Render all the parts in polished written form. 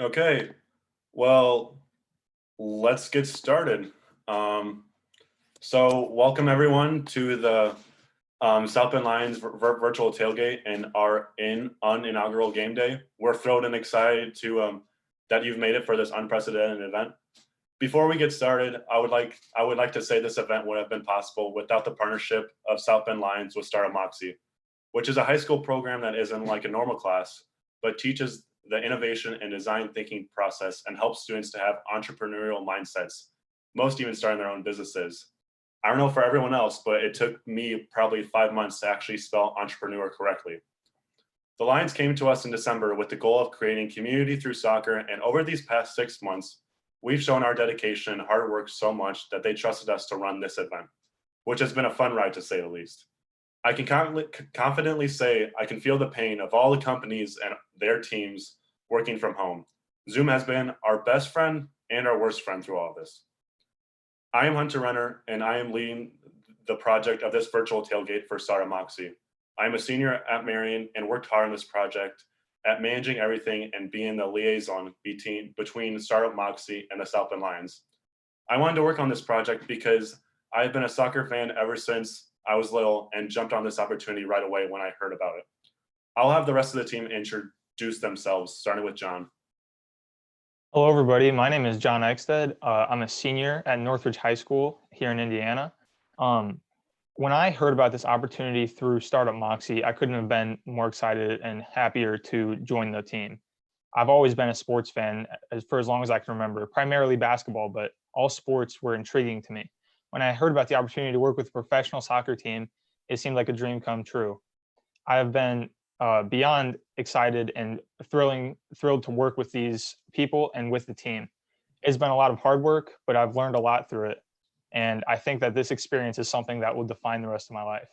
Okay, well, let's get started. Um, welcome everyone to the South Bend Lions virtual tailgate and our uninaugural game day. We're thrilled and excited to that you've made it for this unprecedented event. Before we get started, I would like to say this event would have been possible without the partnership of South Bend Lions with Startup Moxie, which is a high school program that isn't like a normal class, but teaches the innovation and design thinking process and helps students to have entrepreneurial mindsets, most even starting their own businesses. I don't know for everyone else, but it took me probably 5 months to actually spell entrepreneur correctly. The Lions came to us in December with the goal of creating community through soccer, and over these past 6 months, we've shown our dedication and hard work so much that they trusted us to run this event, which has been a fun ride to say the least. I can confidently say I can feel the pain of all the companies and their teams working from home. Zoom has been our best friend and our worst friend through all of this. I am Hunter Renner, and I am leading the project of this virtual tailgate for Startup Moxie. I am a senior at Marion and worked hard on this project at managing everything and being the liaison between Startup Moxie and the South Bend Lions. I wanted to work on this project because I've been a soccer fan ever since I was little and jumped on this opportunity right away when I heard about it. I'll have the rest of the team introduce themselves, starting with John. Hello, everybody. My name is John Ekstead. I'm a senior at Northridge High School here in Indiana. When I heard about this opportunity through Startup Moxie, I couldn't have been more excited and happier to join the team. I've always been a sports fan for as long as I can remember, primarily basketball, but all sports were intriguing to me. When I heard about the opportunity to work with a professional soccer team, it seemed like a dream come true. I have been beyond excited and thrilled to work with these people and with the team. It's been a lot of hard work, but I've learned a lot through it. And I think that this experience is something that will define the rest of my life.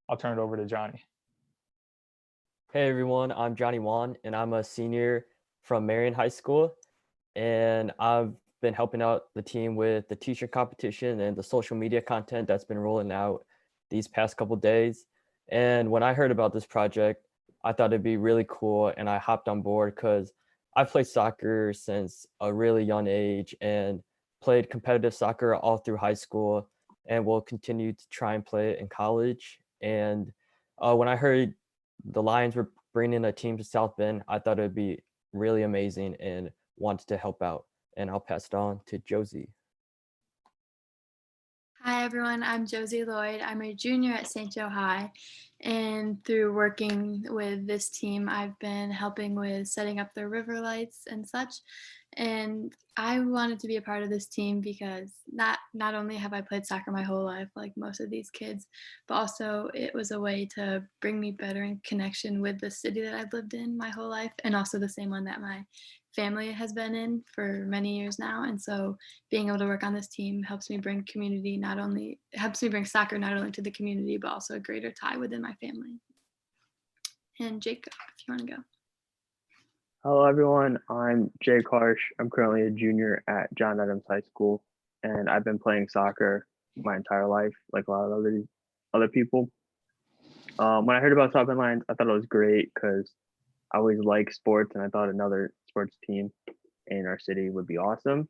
I'll turn it over to Johnny. Hey everyone, I'm Johnny Wan, and I'm a senior from Marion High School, and I've been helping out the team with the t-shirt competition and the social media content that's been rolling out these past couple days. And when I heard about this project, I thought it'd be really cool, and I hopped on board because I've played soccer since a really young age and played competitive soccer all through high school, and will continue to try and play it in college. And when I heard the Lions were bringing a team to South Bend, I thought it would be really amazing and wanted to help out. And I'll pass it on to Josie. Hi everyone, I'm Josie Lloyd. I'm a junior at St. Joe High, and through working with this team, I've been helping with setting up the river lights and such. And I wanted to be a part of this team because not only have I played soccer my whole life, like most of these kids, but also it was a way to bring me better in connection with the city that I've lived in my whole life, and also the same one that my family has been in for many years now. And so being able to work on this team helps me bring soccer not only to the community, but also a greater tie within my family. And Jacob, if you want to go. Hello, everyone. I'm Jake Harsh. I'm currently a junior at John Adams High School, and I've been playing soccer my entire life, like a lot of other people. When I heard about South Bend Lions, I thought it was great because I always like sports, and I thought another sports team in our city would be awesome.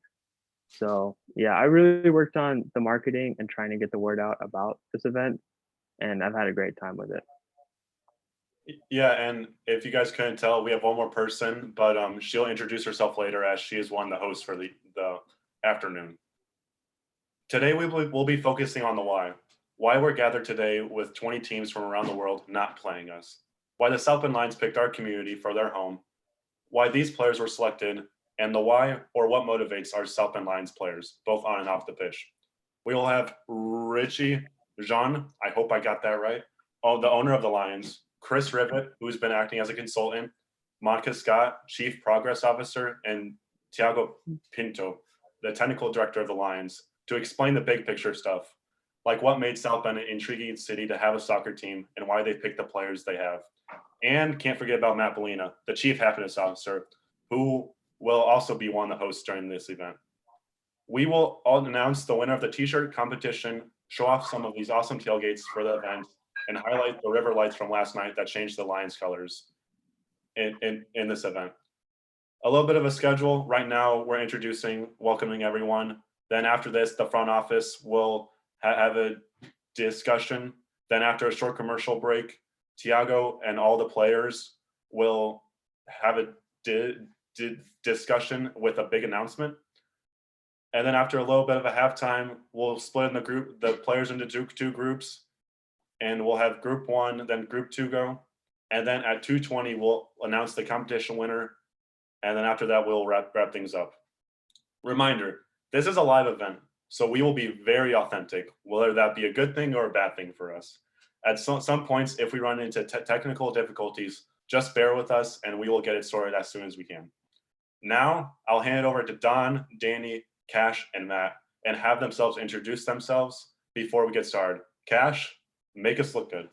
So yeah, I really worked on the marketing and trying to get the word out about this event, and I've had a great time with it. Yeah, and if you guys couldn't tell, we have one more person, but she'll introduce herself later as she is one of the hosts for the afternoon. Today we'll be focusing on the why we're gathered today with 20 teams from around the world not playing us, why the South Bend Lions picked our community for their home, why these players were selected, and the why or what motivates our South Bend Lions players, both on and off the pitch. We will have Richie Jean, I hope I got that right, the owner of the Lions, Chris Rivet, who's been acting as a consultant, Monica Scott, Chief Progress Officer, and Tiago Pinto, the Technical Director of the Lions, to explain the big picture stuff, like what made South Bend an intriguing city to have a soccer team and why they picked the players they have. And can't forget about Matt Bellina, the Chief Happiness Officer, who will also be one of the hosts during this event. We will all announce the winner of the t-shirt competition, show off some of these awesome tailgates for the event, and highlight the river lights from last night that changed the Lions colors in this event. a little bit of a schedule. Right now, we're welcoming everyone. Then after this, the front office will have a discussion. Then after a short commercial break, Tiago and all the players will have a discussion with a big announcement. And then after a little bit of a halftime, we'll split in the players into two groups, and we'll have group 1, then group 2 go. And then at 2:20, we'll announce the competition winner. And then after that, we'll wrap things up. Reminder, this is a live event, so we will be very authentic, whether that be a good thing or a bad thing for us. At some points, if we run into technical difficulties, just bear with us and we will get it sorted as soon as we can. Now, I'll hand it over to Don, Danny, Cash, and Matt, and have themselves introduce themselves before we get started. Cash, make us look good.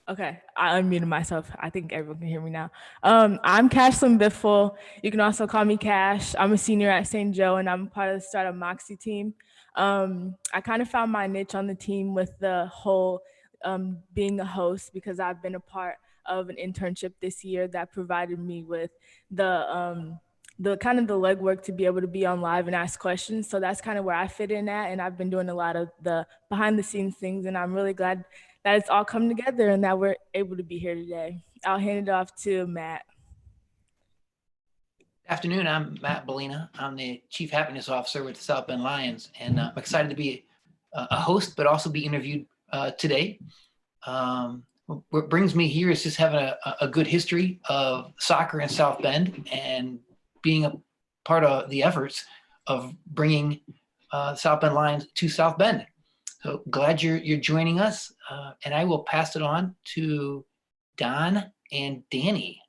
Okay, I unmuted myself. I think everyone can hear me now. I'm Cashlyn Biffle. You can also call me Cash. I'm a senior at St. Joe, and I'm part of the Startup Moxie team. I kind of found my niche on the team with the whole being a host, because I've been a part of an internship this year that provided me with the kind of the legwork to be able to be on live and ask questions. So that's kind of where I fit in at, and I've been doing a lot of the behind the scenes things, and I'm really glad that it's all come together and that we're able to be here today. I'll hand it off to Matt. Good afternoon, I'm Matt Bellina. I'm the Chief Happiness Officer with the South Bend Lions, and I'm excited to be a host, but also be interviewed today. What brings me here is just having a good history of soccer in South Bend and being a part of the efforts of bringing South Bend Lions to South Bend. So glad you're joining us, and I will pass it on to Don and Danny.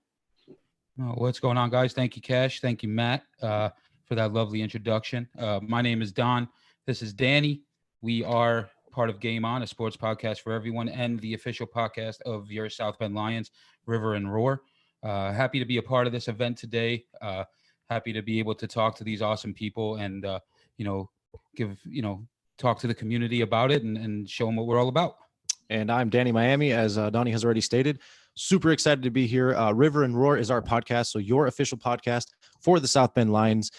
What's going on, guys? Thank you, Cash. Thank you, Matt, for that lovely introduction. My name is Don. This is Danny. We are part of Game On, a sports podcast for everyone, and the official podcast of your South Bend Lions, River and Roar. Happy to be a part of this event today. Happy to be able to talk to these awesome people and, talk to the community about it and show them what we're all about. And I'm Danny Miami, as Donnie has already stated. Super excited to be here. River and Roar is our podcast, so your official podcast for the South Bend Lions.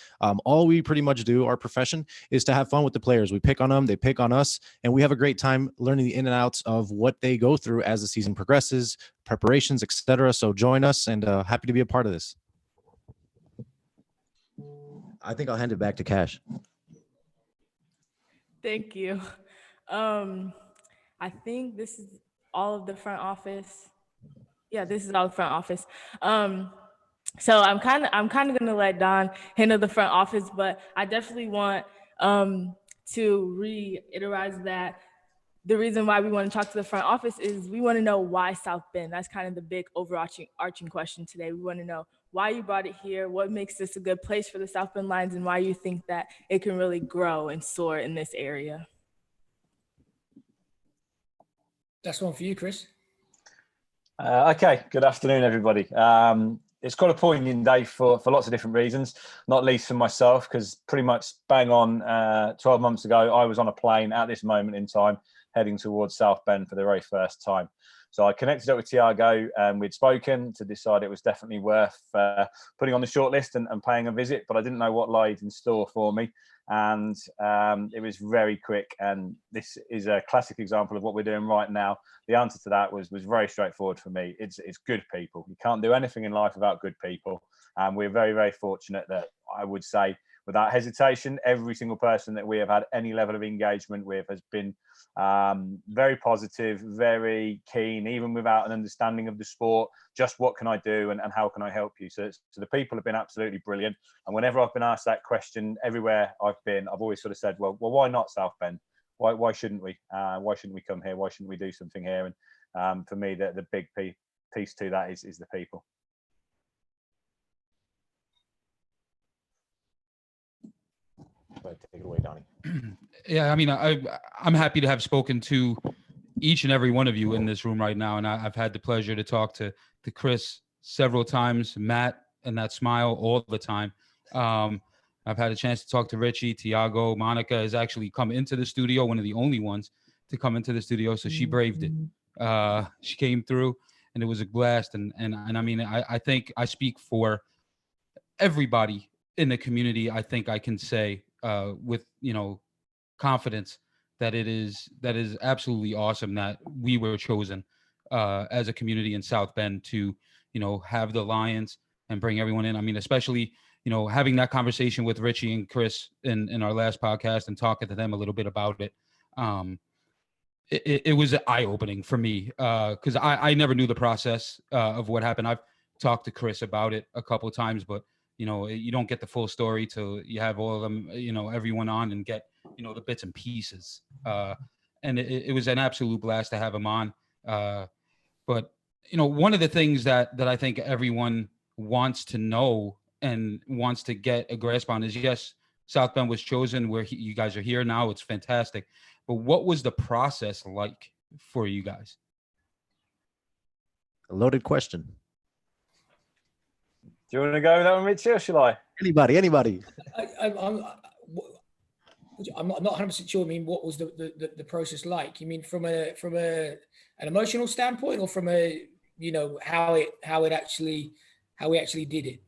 All we pretty much do, our profession, is to have fun with the players. We pick on them, they pick on us, and we have a great time learning the in and outs of what they go through as the season progresses, preparations, etc. So join us, and happy to be a part of this. I think I'll hand it back to Cash. Thank you. I think this is all of the front office. Yeah, this is all the front office. So I'm kind of gonna let Don handle the front office, but I definitely want to reiterate that the reason why we want to talk to the front office is we want to know why South Bend. That's kind of the big overarching question today. We want to know why you brought it here, what makes this a good place for the South Bend Lions, and why you think that it can really grow and soar in this area. That's one for you, Chris. Okay, good afternoon, everybody. It's quite a poignant day for lots of different reasons, not least for myself, because pretty much bang on 12 months ago, I was on a plane at this moment in time, heading towards South Bend for the very first time. So I connected up with Tiago and we'd spoken to decide it was definitely worth putting on the shortlist and paying a visit, but I didn't know what lied in store for me. And it was very quick. And this is a classic example of what we're doing right now. The answer to that was very straightforward for me. It's good people. You can't do anything in life without good people. And we're very, very fortunate that I would say, without hesitation, every single person that we have had any level of engagement with has been very positive, very keen, even without an understanding of the sport. Just what can I do and how can I help you? So the people have been absolutely brilliant. And whenever I've been asked that question, everywhere I've been, I've always sort of said, well, why not South Bend? Why shouldn't we? Why shouldn't we come here? Why shouldn't we do something here? And for me, the big piece to that is the people. Take it away, Donnie. Yeah, I mean, I'm happy to have spoken to each and every one of you in this room right now, and I've had the pleasure to talk to Chris several times, Matt, and that smile all the time. I've had a chance to talk to Richie, Tiago. Monica has actually come into the studio, one of the only ones to come into the studio, so she braved it. She came through, and it was a blast. And I mean, I think I speak for everybody in the community. I think I can say with confidence that it is absolutely awesome that we were chosen as a community in South Bend to have the Lions and bring everyone in. I mean, especially having that conversation with Richie and Chris in our last podcast and talking to them a little bit about it. It was eye-opening for me because I never knew the process of what happened. I've talked to Chris about it a couple of times, but you don't get the full story till you have all of them, everyone on and get the bits and pieces. And it was an absolute blast to have him on. But one of the things that I think everyone wants to know and wants to get a grasp on is, yes, South Bend was chosen. You guys are here now. It's fantastic. But what was the process like for you guys? A loaded question. Do you want to go with that one, Richie, or shall I? Anybody. I'm not 100% sure. I mean, what was the process like? You mean from an emotional standpoint, or from a how we actually did it?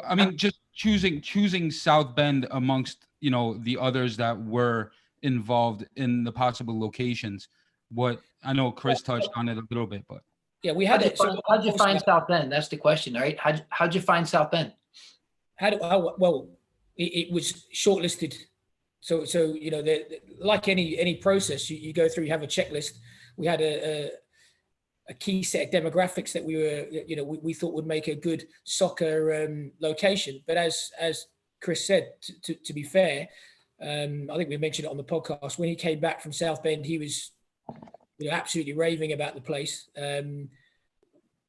I mean, just choosing South Bend amongst the others that were involved in the possible locations. What I know Chris touched on it a little bit, but yeah, we had it. So how'd you find South Bend? That's the question, right? How'd you find South Bend? Well, it was shortlisted. So like any process you go through, you have a checklist. We had a key set of demographics that we thought would make a good soccer location. But as Chris said, to be fair, I think we mentioned it on the podcast. When he came back from South Bend, he was absolutely raving about the place.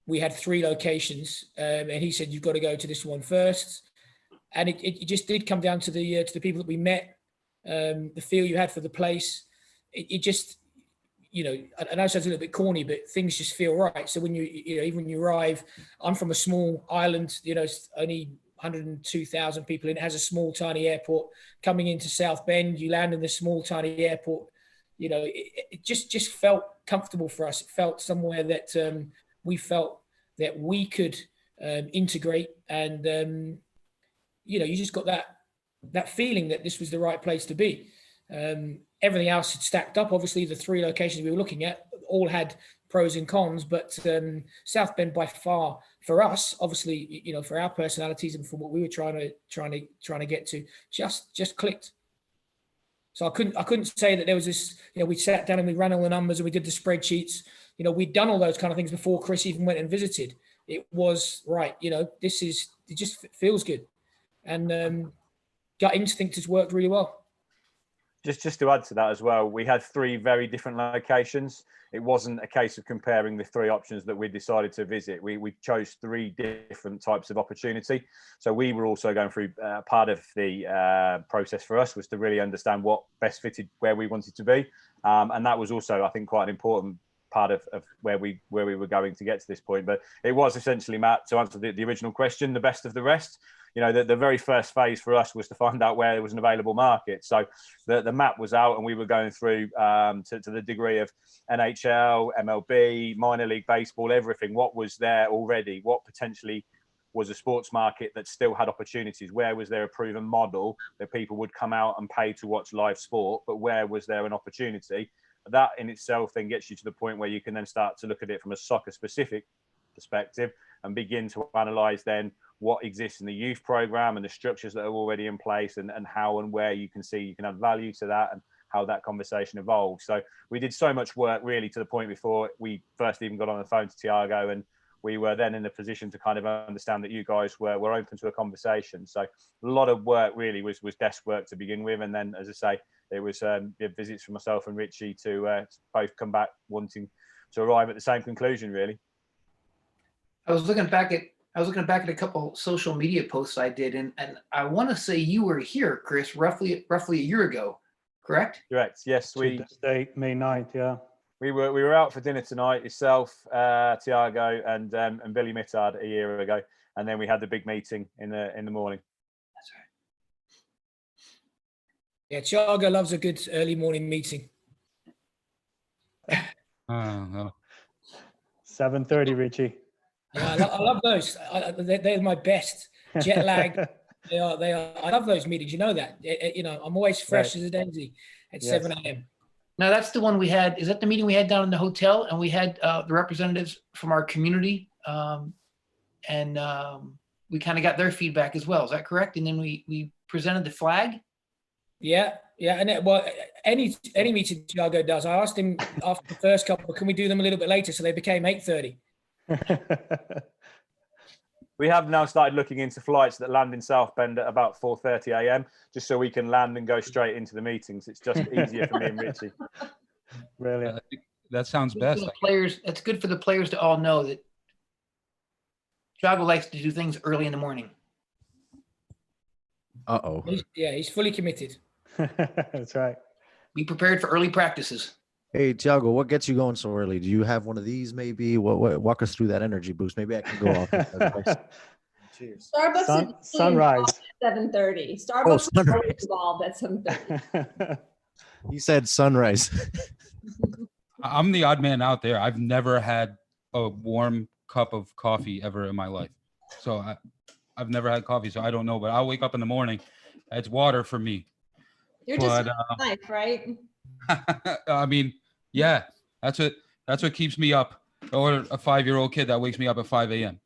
We had 3 locations, and he said, "You've got to go to this one first." And it just did come down to the people that we met, the feel you had for the place. It just, I know it sounds a little bit corny, but things just feel right. So when even when you arrive, I'm from a small island, it's only 102,000 people in. It has a small, tiny airport. Coming into South Bend, you land in this small, tiny airport. It just felt comfortable for us. It felt somewhere that we felt that we could integrate, and you just got that feeling that this was the right place to be. Everything else had stacked up. Obviously, the 3 locations we were looking at all had pros and cons, but South Bend by far, for us, obviously, for our personalities and for what we were trying to get to, just clicked. So I couldn't say that there was this. We sat down and we ran all the numbers and we did the spreadsheets. We'd done all those kind of things before Chris even went and visited. It was right. It just feels good, and gut instinct has worked really well. Just to add to that as well, we had 3 very different locations. It wasn't a case of comparing the 3 options that we decided to visit. We chose 3 different types of opportunity. So we were also going through part of the process for us was to really understand what best fitted where we wanted to be. And that was also, I think, quite an important part of where we were going to get to this point. But it was essentially, Matt, to answer the original question, the best of the rest. The very first phase for us was to find out where there was an available market. So the map was out and we were going through to the degree of NHL, MLB, minor league baseball, everything. What was there already? What potentially was a sports market that still had opportunities? Where was there a proven model that people would come out and pay to watch live sport? But where was there an opportunity? That in itself then gets you to the point where you can then start to look at it from a soccer specific perspective and begin to analyze then what exists in the youth program and the structures that are already in place, and how and where you can see you can add value to that and how that conversation evolves. So we did so much work really to the point before we first even got on the phone to Tiago, and we were then in a position to kind of understand that you guys were open to a conversation. So a lot of work really was desk work to begin with. And then, as I say, it was visits from myself and Richie to both come back wanting to arrive at the same conclusion, really. I was looking back at a couple social media posts I did, and I want to say you were here, Chris, roughly a year ago, correct? Correct. Yes, Tuesday, May 9th. Yeah. We were out for dinner tonight, yourself, Tiago, and Billy Mittard a year ago, and then we had the big meeting in the morning. That's right. Yeah, Tiago loves a good early morning meeting. Uh, 7:30, Richie. Yeah, I love those. They're my best. Jet lag. They are. They are. I love those meetings. You know that. I'm always fresh Right. as a daisy at Yes. 7 a.m. No, that's the one we had. Is that the meeting we had down in the hotel? And we had the representatives from our community, and we kind of got their feedback as well. Is that correct? And then we presented the flag. Yeah, and any meeting Thiago does, I asked him after the first couple, can we do them a little bit later? So they became 8:30. We have now started looking into flights that land in South Bend at about 4:30 a.m. just so we can land and go straight into the meetings. It's just easier for me and Richie. Brilliant. that sounds Good best. for the players. That's good for the players to all know that Thiago likes to do things early in the morning. Uh-oh. He's fully committed. That's right. Be prepared for early practices. Hey, Thiago, what gets you going so early? Do you have one of these maybe? What walk us through that energy boost? Maybe I can go off. Cheers. Starbucks is sunrise. 7:30. Starbucks is sunrise. always involved at 7:30. You said sunrise. I'm the odd man out there. I've never had a warm cup of coffee ever in my life. So I've never had coffee, so I don't know. But I'll wake up in the morning. It's water for me. You're just life, right? I mean, yeah, that's what keeps me up. Or a 5-year-old kid that wakes me up at 5 a.m.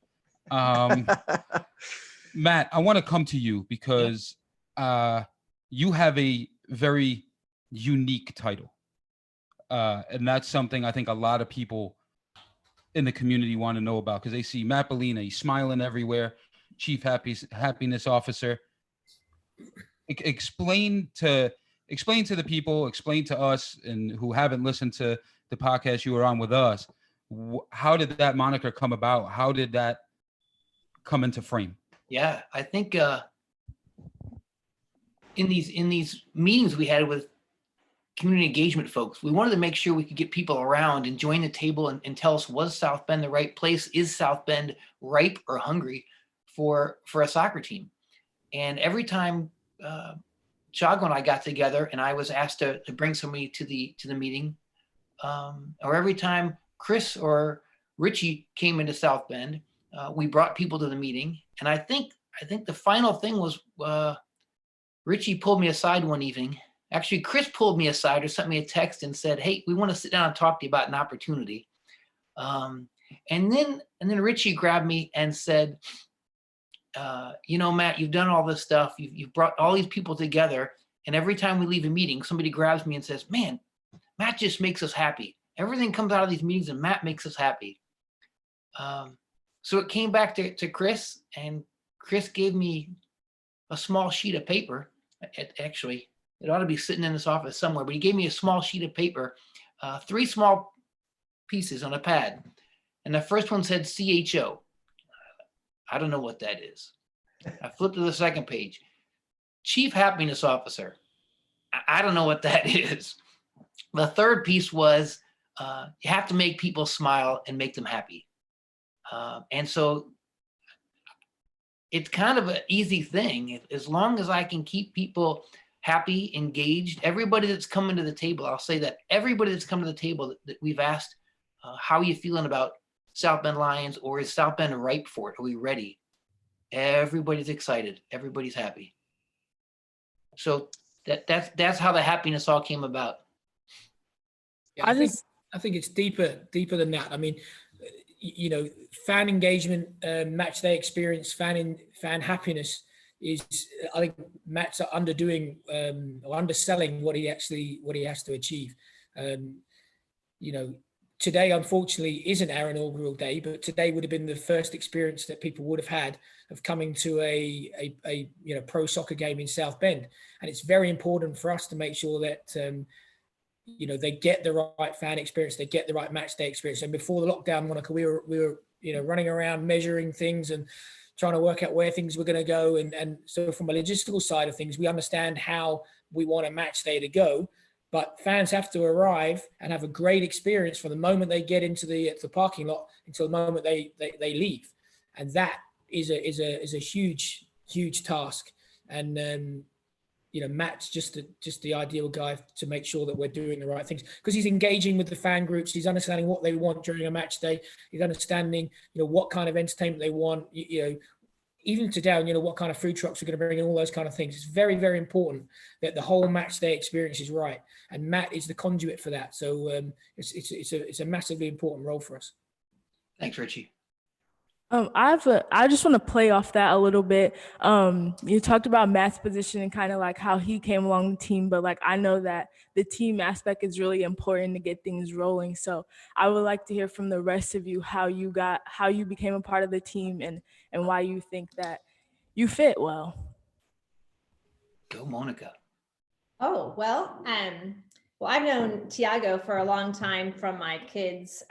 Matt, I want to come to you because you have a very unique title. And that's something I think a lot of people in the community want to know about because they see Matt Bellina, he's smiling everywhere, Chief Happiness Officer. Explain to the people, explain to us and who haven't listened to the podcast you were on with us, how did that moniker come about? How did that come into frame? Yeah, I think in these meetings we had with community engagement folks, we wanted to make sure we could get people around and join the table and tell us, was South Bend the right place? Is South Bend ripe or hungry for a soccer team? And every time Thiago and I got together and I was asked to bring somebody to the meeting, or every time Chris or Richie came into South Bend, we brought people to the meeting. And I think the final thing was Richie pulled me aside one evening. Actually, Chris pulled me aside or sent me a text and said, "Hey, we want to sit down and talk to you about an opportunity." And then Richie grabbed me and said, Matt, you've done all this stuff. You've brought all these people together. And every time we leave a meeting, somebody grabs me and says, "Man, Matt just makes us happy. Everything comes out of these meetings and Matt makes us happy." So it came back to Chris, and Chris gave me a small sheet of paper. Actually, it ought to be sitting in this office somewhere, but he gave me a small sheet of paper, 3 small pieces on a pad. And the first one said CHO. I don't know what that is. I flipped to the second page. Chief Happiness Officer. I don't know what that is. The third piece was you have to make people smile and make them happy. And so it's kind of an easy thing. As long as I can keep people happy, engaged, everybody that's coming to the table, I'll say that everybody that's come to the table that we've asked, how are you feeling about South Bend Lions, or is South Bend ripe for it? Are we ready? Everybody's excited. Everybody's happy. So that's how the happiness all came about. Yeah, I think it's deeper than that. I mean, fan engagement, match day experience, fan happiness is, I think Matt's underdoing or underselling what he has to achieve. Today, unfortunately, isn't our inaugural day, but today would have been the first experience that people would have had of coming to a pro soccer game in South Bend. And it's very important for us to make sure that, they get the right fan experience, they get the right match day experience. And before the lockdown, Monica, we were running around measuring things and trying to work out where things were going to go. And so from a logistical side of things, we understand how we want a match day to go. But fans have to arrive and have a great experience from the moment they get into the parking lot until the moment they leave, and that is a huge task. And Matt's just the ideal guy to make sure that we're doing the right things, because he's engaging with the fan groups. He's understanding what they want during a match day. He's understanding, what kind of entertainment they want, even to down, what kind of food trucks we're going to bring in, all those kind of things. It's very, very important that the whole match day experience is right. And Matt is the conduit for that. So it's a massively important role for us. Thanks, Richie. I just want to play off that a little bit. You talked about Matt's position and kind of like how he came along the team, but like I know that the team aspect is really important to get things rolling. So I would like to hear from the rest of you how you became a part of the team and why you think that you fit well. Go, Monica. Oh, well, I've known Tiago for a long time from my kids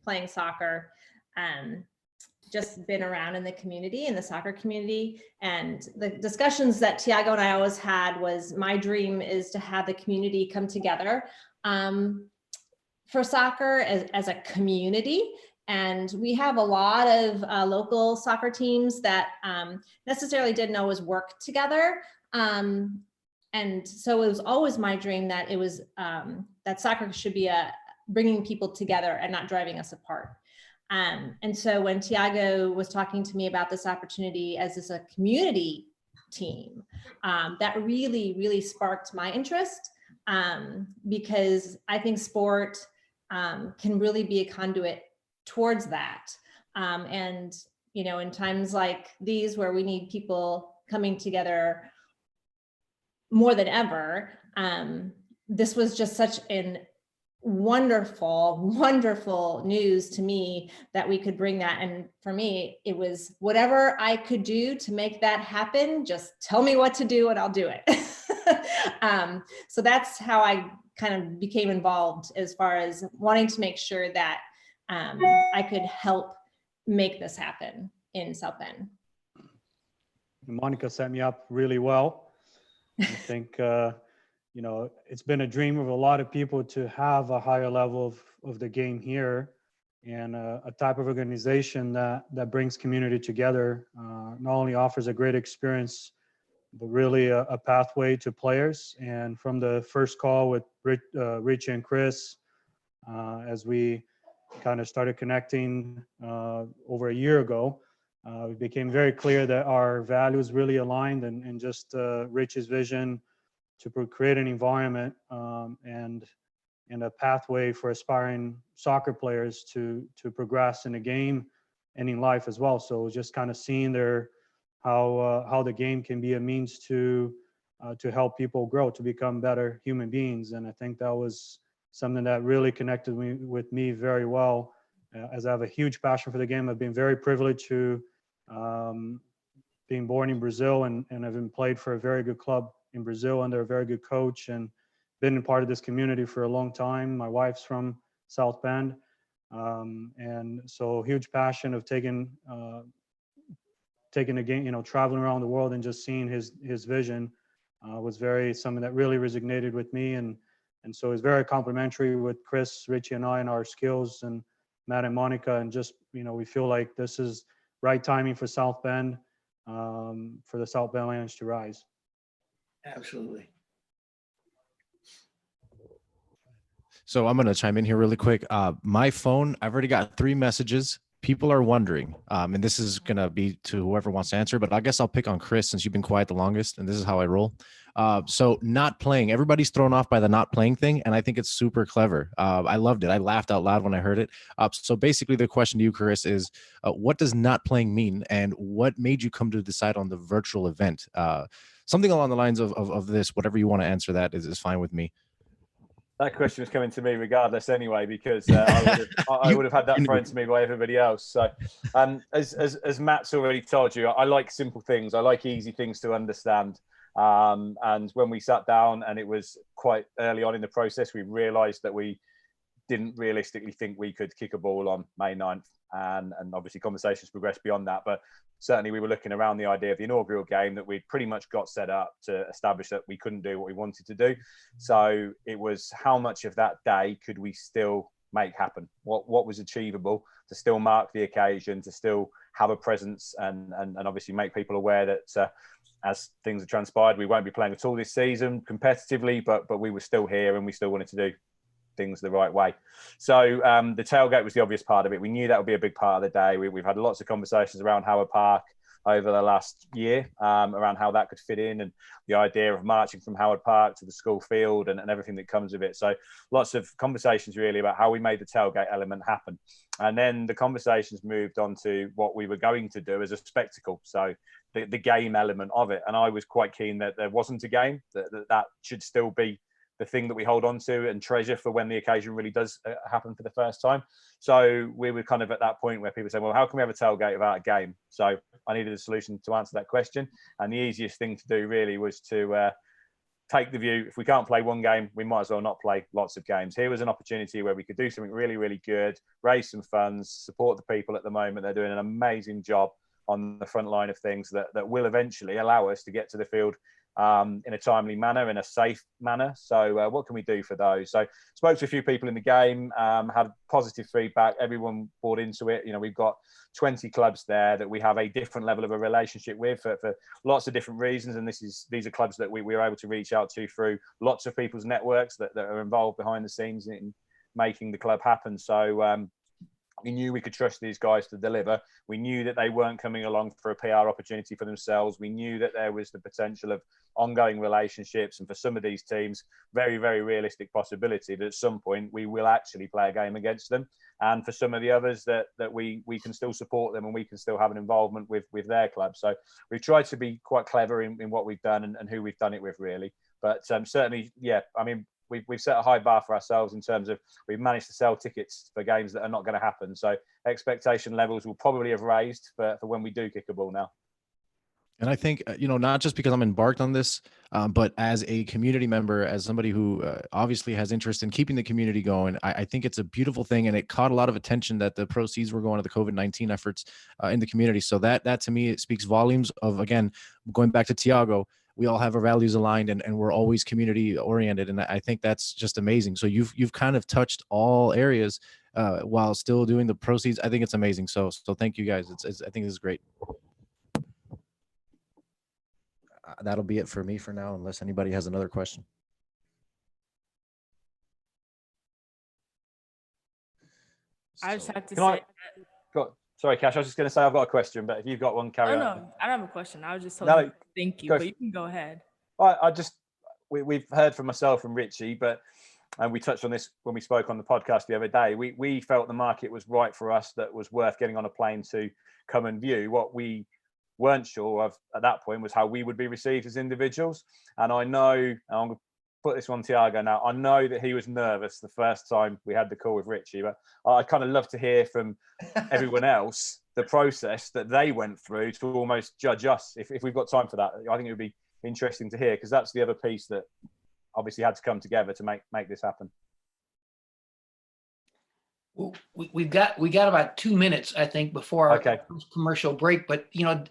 playing soccer. Just been around in the community, in the soccer community. And the discussions that Tiago and I always had was, my dream is to have the community come together for soccer as a community. And we have a lot of local soccer teams that necessarily didn't always work together. And so it was always my dream that it was that soccer should be bringing people together and not driving us apart. And so when Tiago was talking to me about this opportunity as a community team, that really, really sparked my interest, because I think sport can really be a conduit towards that. And, in times like these where we need people coming together more than ever, this was just such an wonderful news to me that we could bring that. And for me, it was whatever I could do to make that happen. Just tell me what to do and I'll do it. So that's how I kind of became involved, as far as wanting to make sure that I could help make this happen in South Bend. Monica set me up really well. I think it's been a dream of a lot of people to have a higher level of the game here, and a type of organization that brings community together, not only offers a great experience, but really a pathway to players. And from the first call with Richie and Chris, as we kind of started connecting over a year ago, it became very clear that our values really aligned, and just Richie's vision to create an environment and a pathway for aspiring soccer players to progress in the game and in life as well. So just kind of seeing how the game can be a means to help people grow, to become better human beings. And I think that was something that really connected with me very well, as I have a huge passion for the game. I've been very privileged to being born in Brazil, and I've been played for a very good club in Brazil under a very good coach, and been a part of this community for a long time. My wife's from South Bend, and so huge passion of taking the game, traveling around the world and just seeing his vision was something that really resonated with me, and so it's very complementary with Chris, Richie, and I, and our skills, and Matt and Monica, and just we feel like this is right timing for South Bend, for the South Bend Lions to rise. Absolutely. So I'm going to chime in here really quick. My phone, I've already got 3 messages. People are wondering, and this is going to be to whoever wants to answer, but I guess I'll pick on Chris since you've been quiet the longest, and this is how I roll. So not playing, everybody's thrown off by the not playing thing, and I think it's super clever. I loved it. I laughed out loud when I heard it. So basically the question to you, Chris, is what does not playing mean, and what made you come to decide on the virtual event? Something along the lines of this, whatever you want to answer that is fine with me. That question was coming to me regardless anyway, because I would have had that thrown to me by everybody else. So as Matt's already told you, I like simple things. I like easy things to understand. And when we sat down, and it was quite early on in the process, we realized that we didn't realistically think we could kick a ball on May 9th. And obviously conversations progressed beyond that. But certainly we were looking around the idea of the inaugural game that we'd pretty much got set up to establish that we couldn't do what we wanted to do. So it was how much of that day could we still make happen? What was achievable to still mark the occasion, to still have a presence, and obviously make people aware that as things have transpired, we won't be playing at all this season competitively, but we were still here and we still wanted to do things the right way. So the tailgate was the obvious part of it. We knew that would be a big part of the day. We've had lots of conversations around Howard Park over the last year around how that could fit in, and the idea of marching from Howard Park to the school field and everything that comes with it. So lots of conversations really about how we made the tailgate element happen. And then the conversations moved on to what we were going to do as a spectacle. So the game element of it. And I was quite keen that there wasn't a game, that should still be the thing that we hold on to and treasure for when the occasion really does happen for the first time. So we were kind of at that point where people say, well, how can we have a tailgate without a game? So I needed a solution to answer that question. And the easiest thing to do really was to take the view, if we can't play one game, we might as well not play lots of games. Here was an opportunity where we could do something really, really good, raise some funds, support the people at the moment. They're doing an amazing job on the front line of things that will eventually allow us to get to the field in a timely manner, in a safe manner. So what can we do for those? So spoke to a few people in the game, had positive feedback. Everyone bought into it. You know, we've got 20 clubs there that we have a different level of a relationship with for lots of different reasons. And these are clubs that we were able to reach out to through lots of people's networks that are involved behind the scenes in making the club happen. So we knew we could trust these guys to deliver. We knew that they weren't coming along for a PR opportunity for themselves. We knew that there was the potential of ongoing relationships, and for some of these teams, very, very realistic possibility that at some point we will actually play a game against them. And for some of the others that we can still support them and we can still have an involvement with their club. So we've tried to be quite clever in what we've done and who we've done it with, really. But certainly, yeah, I mean, we've set a high bar for ourselves in terms of we've managed to sell tickets for games that are not going to happen. So expectation levels will probably have raised for when we do kick a ball now. And I think, not just because I'm embarked on this, but as a community member, as somebody who obviously has interest in keeping the community going, I think it's a beautiful thing. And it caught a lot of attention that the proceeds were going to the COVID-19 efforts in the community. So that to me, it speaks volumes of, again, going back to Tiago, we all have our values aligned and we're always community oriented. And I think that's just amazing. So you've kind of touched all areas while still doing the proceeds. I think it's amazing. So thank you guys. I think this is great. That'll be it for me for now, unless anybody has another question. I just have to say. Sorry, Cash. I was just going to say I've got a question, but if you've got one, carry on. No, I don't have a question. I was just telling you thank you, but you can go ahead. We've heard from myself and Richie, and we touched on this when we spoke on the podcast the other day. We felt the market was right for us, that was worth getting on a plane to come and view. What we weren't sure of at that point was how we would be received as individuals. And I know, and I'm going to put this on Tiago now, I know that he was nervous the first time we had the call with Richie, but I kind of love to hear from everyone else the process that they went through to almost judge us. If we've got time for that, I think it would be interesting to hear, because that's the other piece that obviously had to come together to make this happen. Well, we got about 2 minutes, I think, before our commercial break. But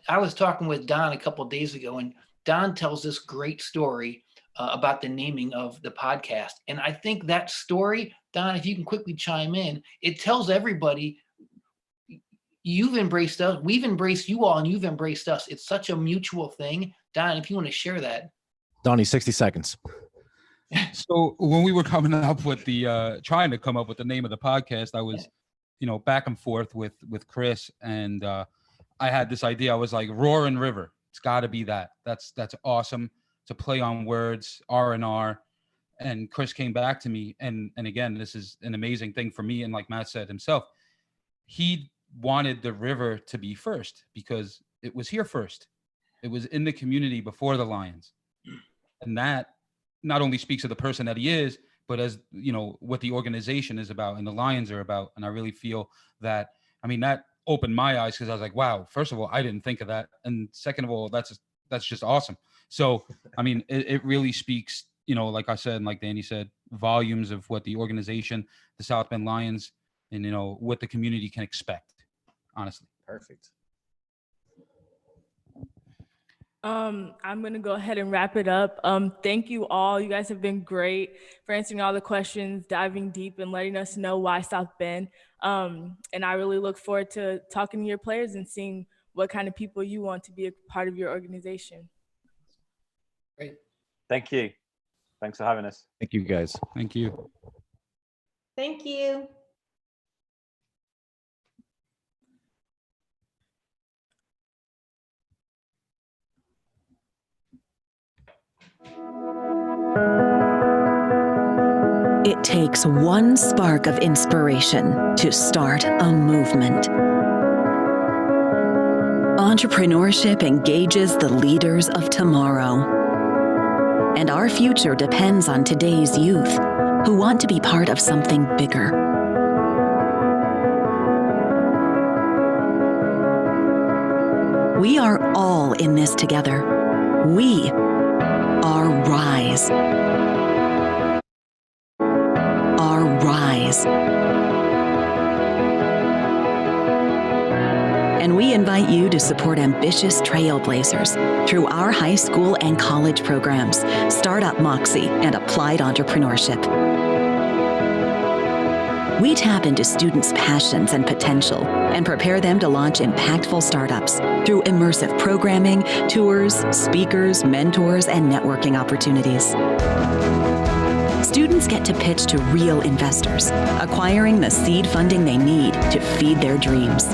I was talking with Don a couple of days ago, and Don tells this great story about the naming of the podcast. And I think that story, Don, if you can quickly chime in, it tells everybody you've embraced us, we've embraced you all, and you've embraced us. It's such a mutual thing. Don, if you want to share that. Donnie, 60 seconds. So when we were coming up with trying to come up with the name of the podcast, I was, back and forth with Chris, and I had this idea. I was like, Roar and River. It's got to be that. That's awesome to play on words, R&R. And Chris came back to me, and again, this is an amazing thing for me. And like Matt said himself, he wanted the river to be first because it was here first. It was in the community before the Lions, and that not only speaks of the person that he is, but as what the organization is about and the Lions are about. And I really feel that, that opened my eyes, because I was like, wow, first of all, I didn't think of that. And second of all, that's just awesome. So, it really speaks, like I said, and like Danny said, volumes of what the organization, the South Bend Lions, and, what the community can expect, honestly. Perfect. I'm going to go ahead and wrap it up. Thank you all. You guys have been great for answering all the questions, diving deep, and letting us know why South Bend. And I really look forward to talking to your players and seeing what kind of people you want to be a part of your organization. Thank you. Thanks for having us. Thank you, guys. Thank you. Thank you. It takes one spark of inspiration to start a movement. Entrepreneurship engages the leaders of tomorrow. And our future depends on today's youth who want to be part of something bigger. We are all in this together. We are Rise. Our Rise. And we invite you to support ambitious trailblazers through our high school and college programs, Startup Moxie, and Applied Entrepreneurship. We tap into students' passions and potential and prepare them to launch impactful startups through immersive programming, tours, speakers, mentors, and networking opportunities. Students get to pitch to real investors, acquiring the seed funding they need to feed their dreams.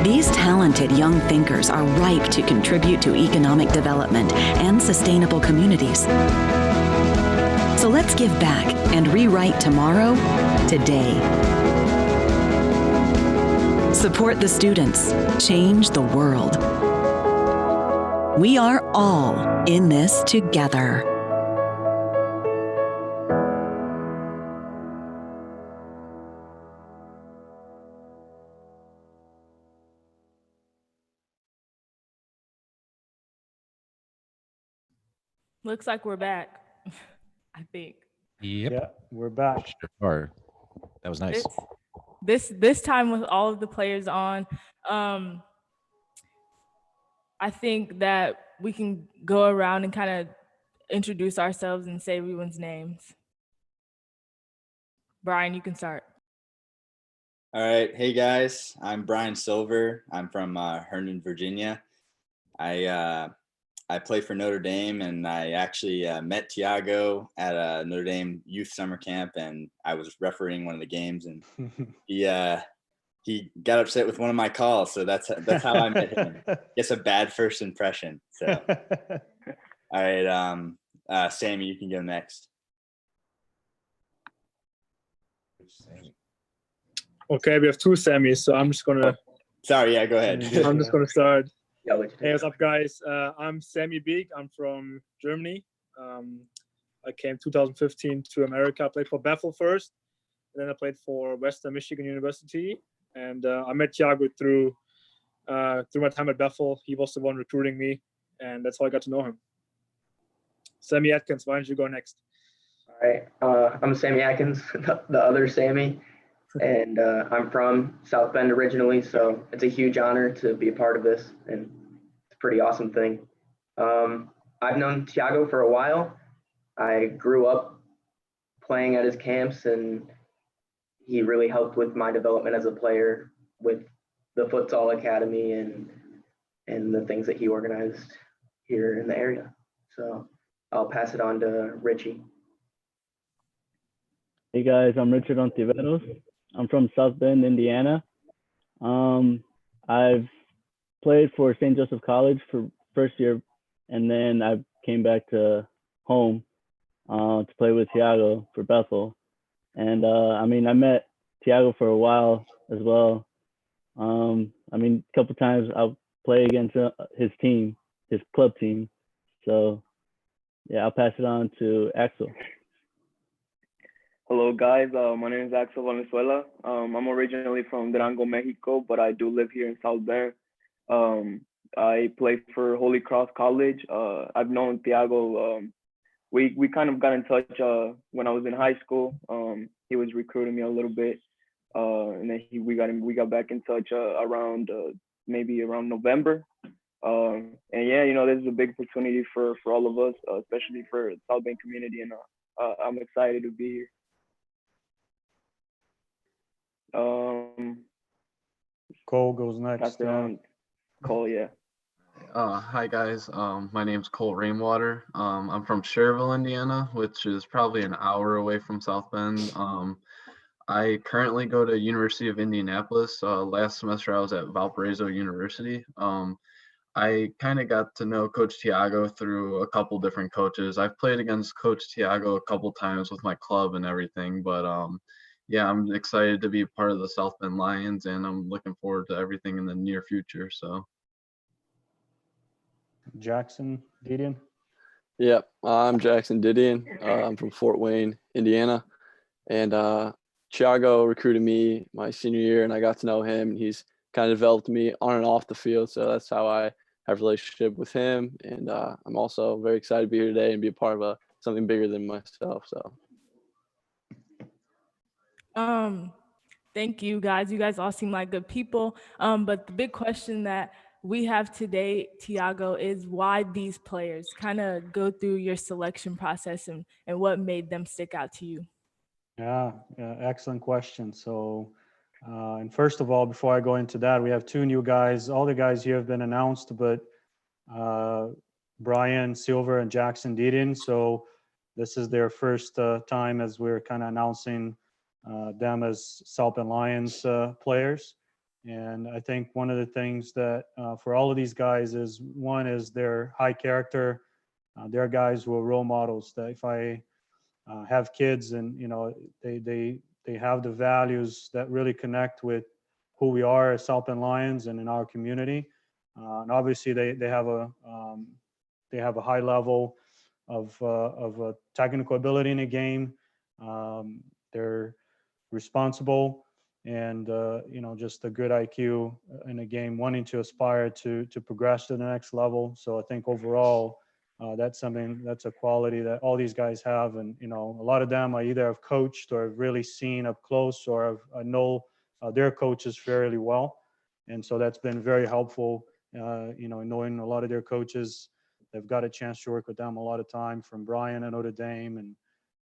These talented young thinkers are ripe to contribute to economic development and sustainable communities. So let's give back and rewrite tomorrow, today. Support the students, change the world. We are all in this together. Looks like we're back. I think. Yep. Yeah, we're back. Sure. That was nice. This time with all of the players on, I think that we can go around and kind of introduce ourselves and say everyone's names. Brian, you can start. All right. Hey, guys. I'm Brian Silver. I'm from Herndon, Virginia. I play for Notre Dame, and I actually met Tiago at a Notre Dame youth summer camp, and I was refereeing one of the games, and he got upset with one of my calls, so that's how I met him. Guess a bad first impression. So, all right, Sammy, you can go next. Okay, we have two Sammys, so I'm just gonna. Sorry, yeah, go ahead. I'm just gonna start. Hey, what's up, guys? I'm Sammy Beek. I'm from Germany. I came 2015 to America. I played for Bethel first, and then I played for Western Michigan University. And I met Tiago through my time at Bethel. He was the one recruiting me, and that's how I got to know him. Sammy Atkins, why don't you go next? All right, I'm Sammy Atkins, the other Sammy, and I'm from South Bend originally, so it's a huge honor to be a part of this, and it's a pretty awesome thing. I've known Tiago for a while. I grew up playing at his camps, and he really helped with my development as a player with the futsal academy and the things that he organized here in the area. So I'll pass it on to Richie. Hey guys, I'm Richard Ontiveros. I'm from South Bend, Indiana. I've played for St. Joseph College for first year, and then I came back to home to play with Tiago for Bethel. And I met Tiago for a while as well. A couple times I'll play against his team, his club team. So yeah, I'll pass it on to Axel. Hello guys, my name is Axel Valenzuela. I'm originally from Durango, Mexico, but I do live here in South Bend. I play for Holy Cross College. I've known Tiago. We kind of got in touch when I was in high school. He was recruiting me a little bit, and then we got back in touch around maybe around November. And yeah, this is a big opportunity for all of us, especially for the South Bend community, and I'm excited to be here. Cole goes next. Cole, yeah. Hi guys. My name's Cole Rainwater. I'm from Cherville, Indiana, which is probably an hour away from South Bend. I currently go to University of Indianapolis. Last semester I was at Valparaiso University. I kind of got to know Coach Tiago through a couple different coaches. I've played against Coach Tiago a couple times with my club and everything, but yeah, I'm excited to be a part of the South Bend Lions, and I'm looking forward to everything in the near future. So. Jackson Didion. Yep, I'm Jackson Didion. I'm from Fort Wayne, Indiana, and Thiago recruited me my senior year, and I got to know him. And he's kind of developed me on and off the field, so that's how I have a relationship with him. And I'm also very excited to be here today and be a part of something bigger than myself. So. Thank you guys. You guys all seem like good people. But the big question that we have today, Tiago, is why these players? Kind of go through your selection process and what made them stick out to you. Yeah, excellent question. So, and first of all, before I go into that, we have two new guys. All the guys here have been announced, but Brian Silver and Jackson Didion. So this is their first time as we're kind of announcing them as South Bend Lions players. And I think one of the things that for all of these guys is, one is their high character. They're guys who are role models that if I have kids and, you know, they have the values that really connect with who we are as South Bend Lions and in our community. And obviously they have a high level of technical ability in the game. They're responsible and you know, just a good IQ in the game, wanting to aspire to progress to the next level. So I think overall that's a quality that all these guys have. And you know, a lot of them I either have coached or have really seen up close, or I know their coaches fairly well, and so that's been very helpful. You know, knowing a lot of their coaches, they've got a chance to work with them a lot of time, from Brian at Notre Dame, and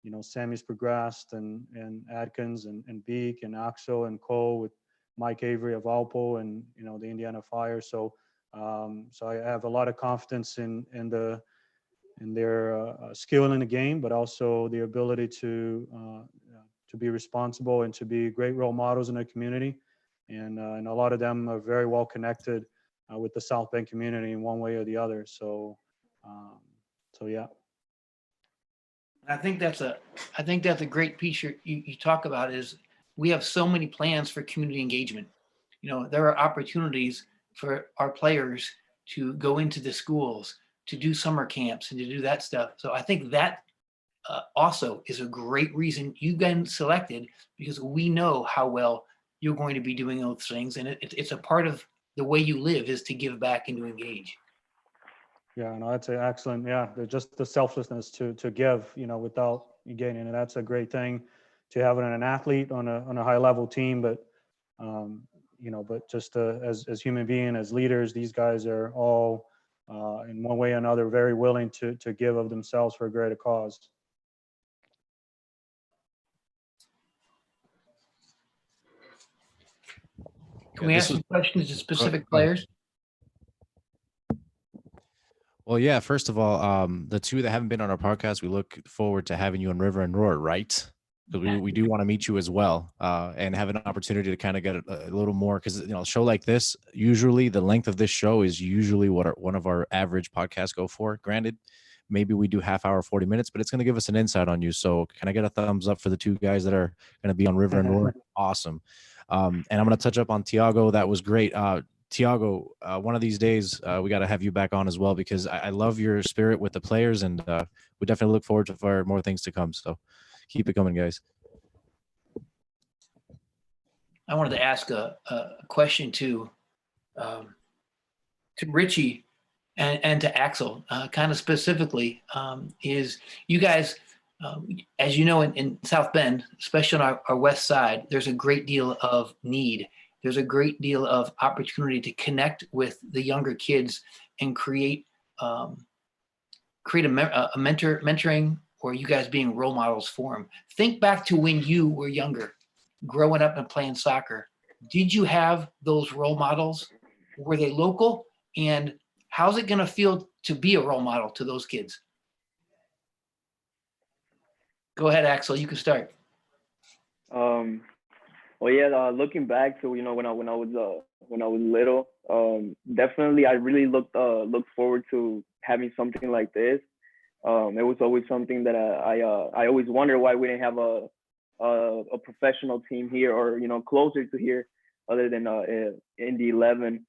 you know, Sammy's progressed, and Adkins and Beek and Axel and Cole with Mike Avery of Valpo, and you know, the Indiana Fire. So so I have a lot of confidence in their skill in the game, but also the ability to be responsible and to be great role models in the community. And a lot of them are very well connected with the South Bend community in one way or the other. So so yeah. I think that's a great piece you talk about, is we have so many plans for community engagement. You know, there are opportunities for our players to go into the schools, to do summer camps and to do that stuff. So I think that also is a great reason you've been selected, because we know how well you're going to be doing those things. And it's a part of the way you live, is to give back and to engage. Yeah, no, that's excellent. Yeah, just the selflessness to give, you know, without gaining, and that's a great thing to have in an athlete on a high level team. But you know, but just as human being, as leaders, these guys are all in one way or another very willing to give of themselves for a greater cause. Can we ask some questions to specific players? Well, yeah, first of all, the two that haven't been on our podcast, we look forward to having you on River and Roar, right? Because we do want to meet you as well, and have an opportunity to kind of get a little more, because you know, a show like this, usually the length of this show is usually what one of our average podcasts go for. Granted, maybe we do half hour, 40 minutes, but it's going to give us an insight on you. So can I get a thumbs up for the two guys that are going to be on River and Roar? Awesome. And I'm going to touch up on Tiago. That was great. Tiago, one of these days, we got to have you back on as well, because I love your spirit with the players, and we definitely look forward to more things to come. So keep it coming, guys. I wanted to ask a question to Richie and to Axel, kind of specifically, is you guys, as you know, in South Bend, especially on our west side, there's a great deal of need. There's a great deal of opportunity to connect with the younger kids and create a mentoring, or you guys being role models for them. Think back to when you were younger, growing up and playing soccer. Did you have those role models? Were they local? And how's it going to feel to be a role model to those kids? Go ahead, Axel. You can start. Well, yeah. Looking back to when I was little, definitely I really looked forward to having something like this. It was always something that I always wondered why we didn't have a professional team here, or closer to here, other than in the 11.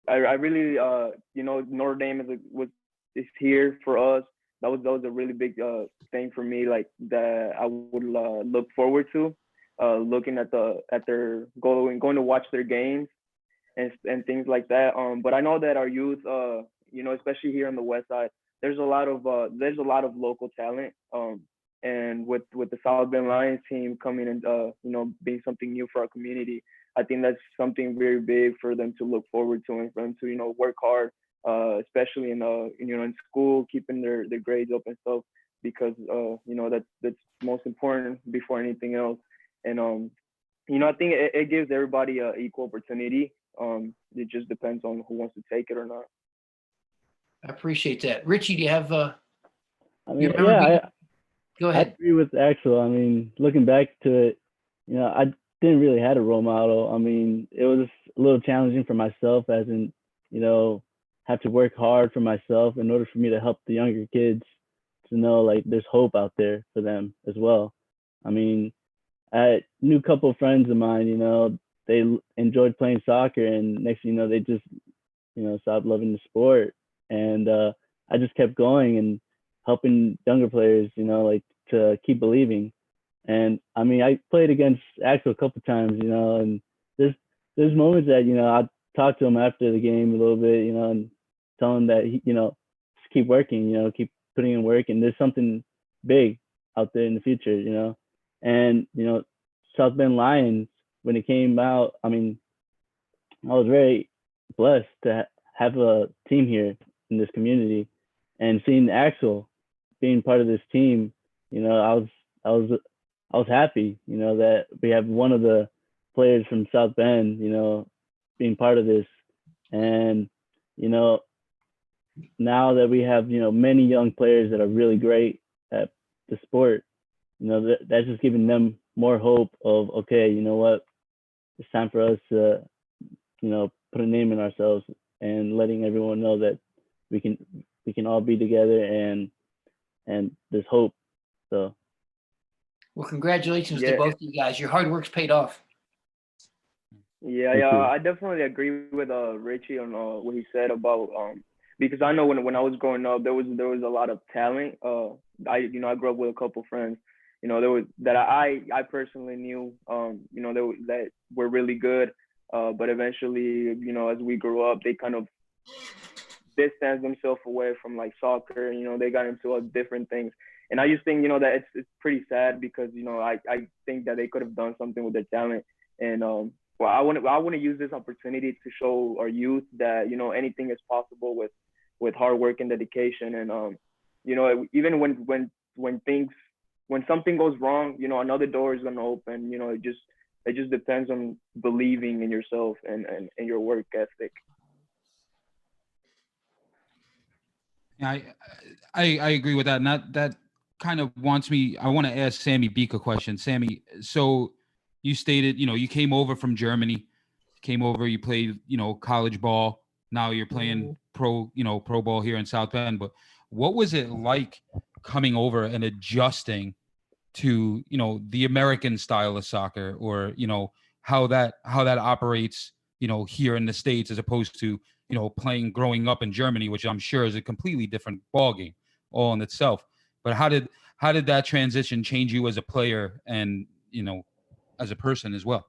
I really Notre Dame is here for us. That was a really big thing for me, like that I would look forward to, looking at their going to watch their games and things like that. But I know that our youth, especially here on the West Side, there's a lot of local talent. And with the South Bend Lions team coming and being something new for our community, I think that's something very big for them to look forward to, and for them to work hard, especially in school, keeping their grades up and stuff, because that's most important before anything else. And I think it gives everybody an equal opportunity. It just depends on who wants to take it or not. I appreciate that. Richie, do you have I mean, yeah, Go I ahead. agree with Axel. I mean, looking back to it, I didn't really have a role model. I mean, it was a little challenging for myself, as in, have to work hard for myself in order for me to help the younger kids to know like there's hope out there for them as well. I mean, I knew a couple of friends of mine, they enjoyed playing soccer, and next thing you know, they just, stopped loving the sport. And I just kept going and helping younger players, like to keep believing. And I mean, I played against Axel a couple times, and there's moments that, I talk to him after the game a little bit, and tell him that, just keep working, keep putting in work, and there's something big out there in the future. And, South Bend Lions, when it came out, I mean, I was very blessed to have a team here in this community, and seeing Axel being part of this team, I was happy, that we have one of the players from South Bend, being part of this. And, now that we have, many young players that are really great at the sport, that's just giving them more hope of, okay, you know what, it's time for us to, put a name in ourselves, and letting everyone know that we can all be together, and there's hope. So. Well, congratulations to Yeah. both of you guys. Your hard work's paid off. Yeah, Thank you. I definitely agree with Richie on what he said about because I know when I was growing up, there was a lot of talent. I grew up with a couple friends, there was that I personally knew, that were really good, but eventually, as we grew up, they kind of distanced themselves away from like soccer. They got into different things. And I just think, that it's pretty sad, because, I think that they could have done something with their talent. And well, I want to use this opportunity to show our youth that, anything is possible with hard work and dedication. And even when something goes wrong, another door is going to open. It just depends on believing in yourself and your work ethic. Yeah, I agree with that. And that kind of wants me, I want to ask Sammy Beek a question. Sammy, so you stated, you came over from Germany, you played, college ball. Now you're playing pro ball here in South Bend. But what was it like coming over and adjusting to, the American style of soccer, or, how that operates, here in the States, as opposed to, playing growing up in Germany, which I'm sure is a completely different ballgame all in itself. But how did that transition change you as a player and, as a person as well?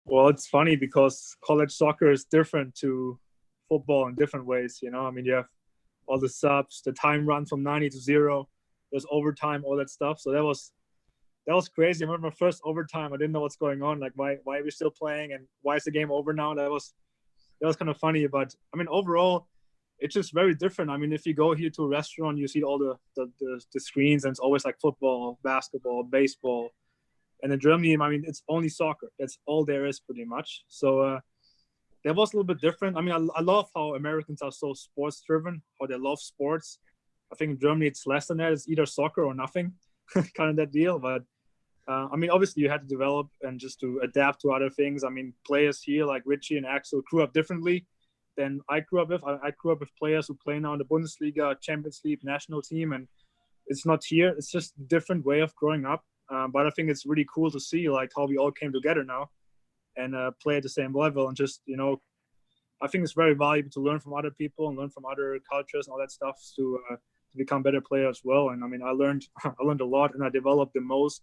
Well, it's funny because college soccer is different to football in different ways. I mean, you have all the subs, the time run from 90 to 0, there's overtime, all that stuff. So that was crazy. I remember my first overtime, I didn't know what's going on. Like, why are we still playing, and why is the game over now? That was kind of funny. But I mean, overall, it's just very different. I mean, if you go here to a restaurant, you see all the screens, and it's always like football, basketball, baseball. And in Germany, I mean, it's only soccer. That's all there is, pretty much. So that was a little bit different. I mean, I love how Americans are so sports driven, how they love sports. I think in Germany it's less than that. It's either soccer or nothing, kind of that deal. But I mean, obviously you had to develop and just to adapt to other things. I mean, players here like Richie and Axel grew up differently than I grew up with. I grew up with players who play now in the Bundesliga, Champions League, national team, and it's not here. It's just a different way of growing up. But I think it's really cool to see like how we all came together now and play at the same level. And just, you know, I think it's very valuable to learn from other people and learn from other cultures and all that stuff to become better players as well. And I mean, I learned a lot, and I developed the most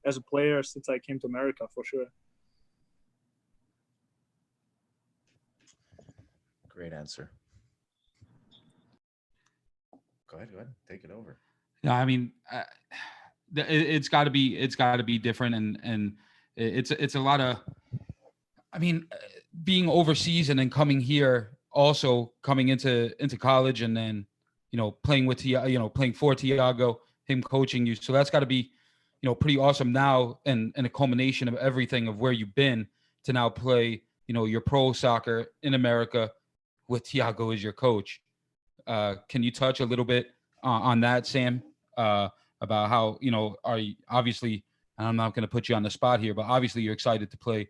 as a player since I came to America, for sure. Great answer. Go ahead, take it over. Yeah, I mean, it's got to be different, and it's a lot of, I mean, being overseas and then coming here, also coming into college, and then, you know, playing with playing for Tiago, him coaching you. So that's got to be, you know, pretty awesome now, and a culmination of everything of where you've been to now play, you know, your pro soccer in America with Tiago as your coach. Can you touch a little bit on that, Sam, about how, you know, are you obviously, and I'm not going to put you on the spot here, but obviously you're excited to play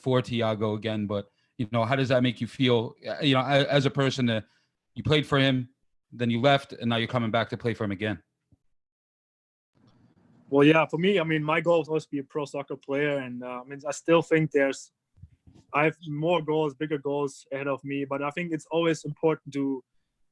for Tiago again, but, you know, how does that make you feel, you know, as a person that you played for him, then you left, and now you're coming back to play for him again? Well, yeah, for me, I mean, my goal is always to be a pro soccer player. And I mean, I still think I have more goals, bigger goals ahead of me, but I think it's always important to,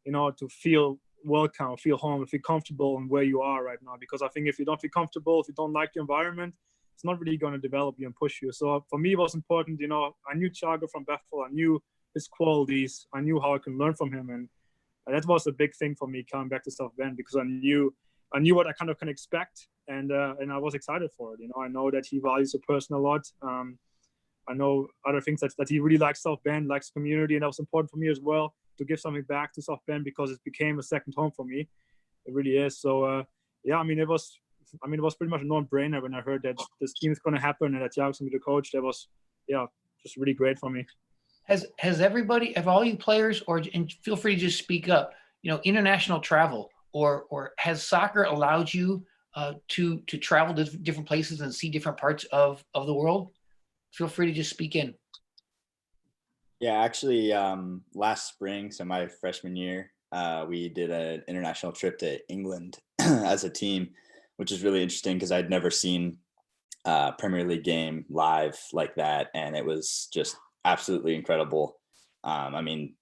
you know, to feel welcome, feel home, feel comfortable in where you are right now. Because I think if you don't feel comfortable, if you don't like the environment, it's not really going to develop you and push you. So for me, it was important, you know, I knew Thiago from Bethel, I knew his qualities, I knew how I can learn from him. And that was a big thing for me coming back to South Bend, because I knew what I kind of can expect. And I was excited for it. You know, I know that he values a person a lot. I know other things that he really likes South Bend, likes community, and that was important for me as well, to give something back to South Bend, because it became a second home for me. It really is. So yeah, I mean, it was pretty much a non-brainer when I heard that this team is going to happen and that Thiago's going to be the coach. That was, yeah, just really great for me. Have all you players, and feel free to just speak up, you know, international travel, or has soccer allowed you to travel to different places and see different parts of the world? Feel free to just speak in. Yeah, actually, last spring, so my freshman year, we did an international trip to England as a team, which is really interesting because I'd never seen a Premier League game live like that, and it was just absolutely incredible. I mean,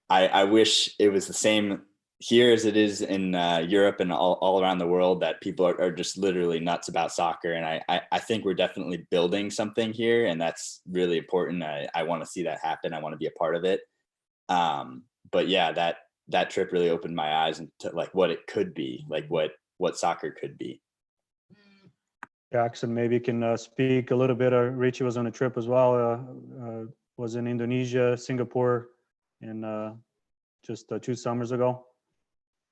I wish it was the same here as it is in Europe and all around the world, that people are just literally nuts about soccer. And I think we're definitely building something here, and that's really important. I want to see that happen. I want to be a part of it. But yeah, that trip really opened my eyes into like what it could be, like what soccer could be. Jackson, maybe you can speak a little bit. Richie was on a trip as well, was in Indonesia, Singapore, and just 2 summers ago.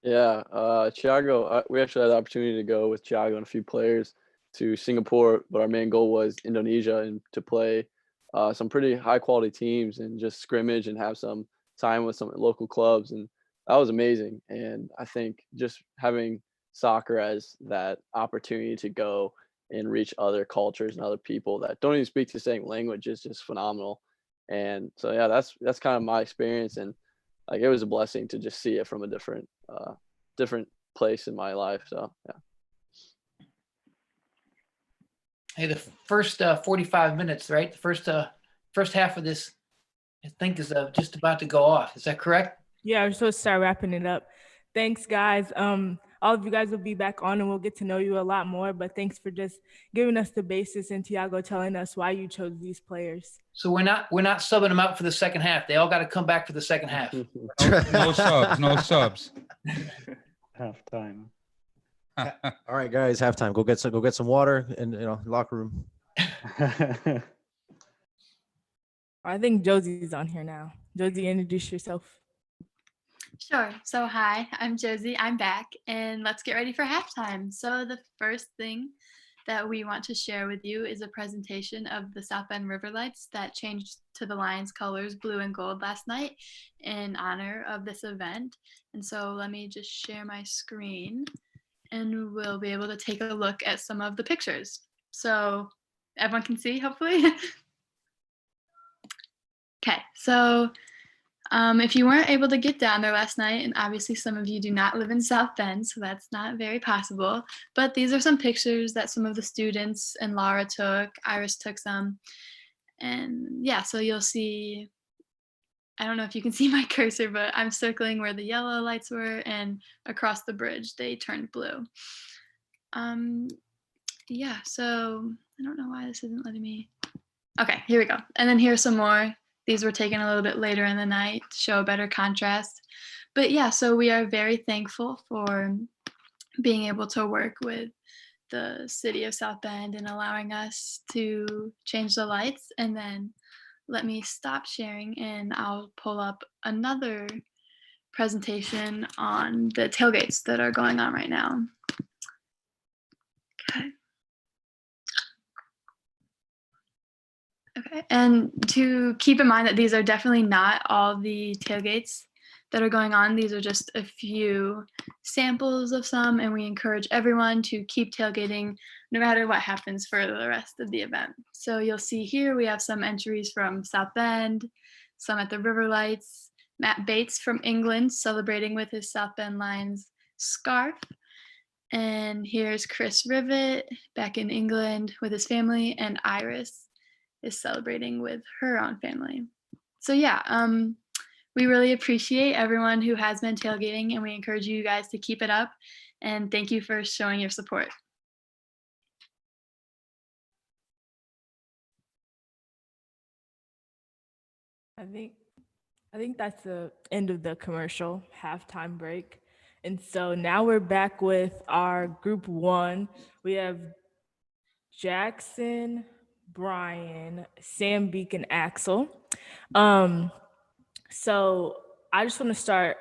Yeah, Thiago, we actually had the opportunity to go with Thiago and a few players to Singapore, but our main goal was Indonesia, and to play some pretty high quality teams and just scrimmage and have some time with some local clubs. And that was amazing. And I think just having soccer as that opportunity to go and reach other cultures and other people that don't even speak the same language is just phenomenal. And so, yeah, that's kind of my experience. And like, it was a blessing to just see it from a different place in my life. So, yeah. Hey, the first 45 minutes, right? The first half of this, I think, is just about to go off. Is that correct? Yeah, we're supposed to start wrapping it up. Thanks, guys. All of you guys will be back on, and we'll get to know you a lot more. But thanks for just giving us the basis, and Thiago telling us why you chose these players. So we're not subbing them out for the second half. They all got to come back for the second half. No subs. No subs. Halftime. All right, guys, halftime. Go get some water in locker room. I think Josie's on here now. Josie, introduce yourself. Sure. So hi, I'm Josie. I'm back, and let's get ready for halftime. So the first thing that we want to share with you is a presentation of the South Bend River Lights that changed to the Lions colors, blue and gold, last night in honor of this event. And so let me just share my screen and we'll be able to take a look at some of the pictures. So everyone can see, hopefully. Okay, so if you weren't able to get down there last night, and obviously some of you do not live in South Bend, so that's not very possible, but these are some pictures that some of the students and Laura took, Iris took some, and yeah, so you'll see, I don't know if you can see my cursor, but I'm circling where the yellow lights were, and across the bridge, they turned blue. Yeah, so I don't know why this isn't letting me. Okay, here we go. And then here's some more. These were taken a little bit later in the night to show a better contrast. But yeah, so we are very thankful for being able to work with the city of South Bend and allowing us to change the lights. And then let me stop sharing and I'll pull up another presentation on the tailgates that are going on right now. Okay. Okay, and to keep in mind that these are definitely not all the tailgates that are going on. These are just a few samples of some, and we encourage everyone to keep tailgating no matter what happens for the rest of the event. So you'll see here we have some entries from South Bend, some at the River Lights, Matt Bates from England celebrating with his South Bend Lions scarf. And here's Chris Rivet back in England with his family, and Iris is celebrating with her own family. So yeah, we really appreciate everyone who has been tailgating, and we encourage you guys to keep it up, and thank you for showing your support. I think that's the end of the commercial halftime break. And so now we're back with our group one. We have Jackson, Brian, Sam Beek, and Axel. So I just want to start.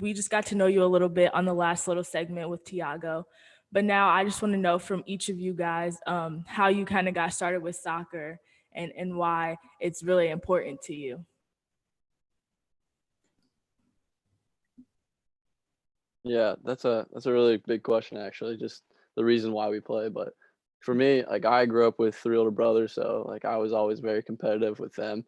We just got to know you a little bit on the last little segment with Tiago, but now I just want to know from each of you guys how you kind of got started with soccer and why it's really important to you. Yeah, that's a really big question, actually, just the reason why we play. But for me, like, I grew up with 3 older brothers, so like I was always very competitive with them.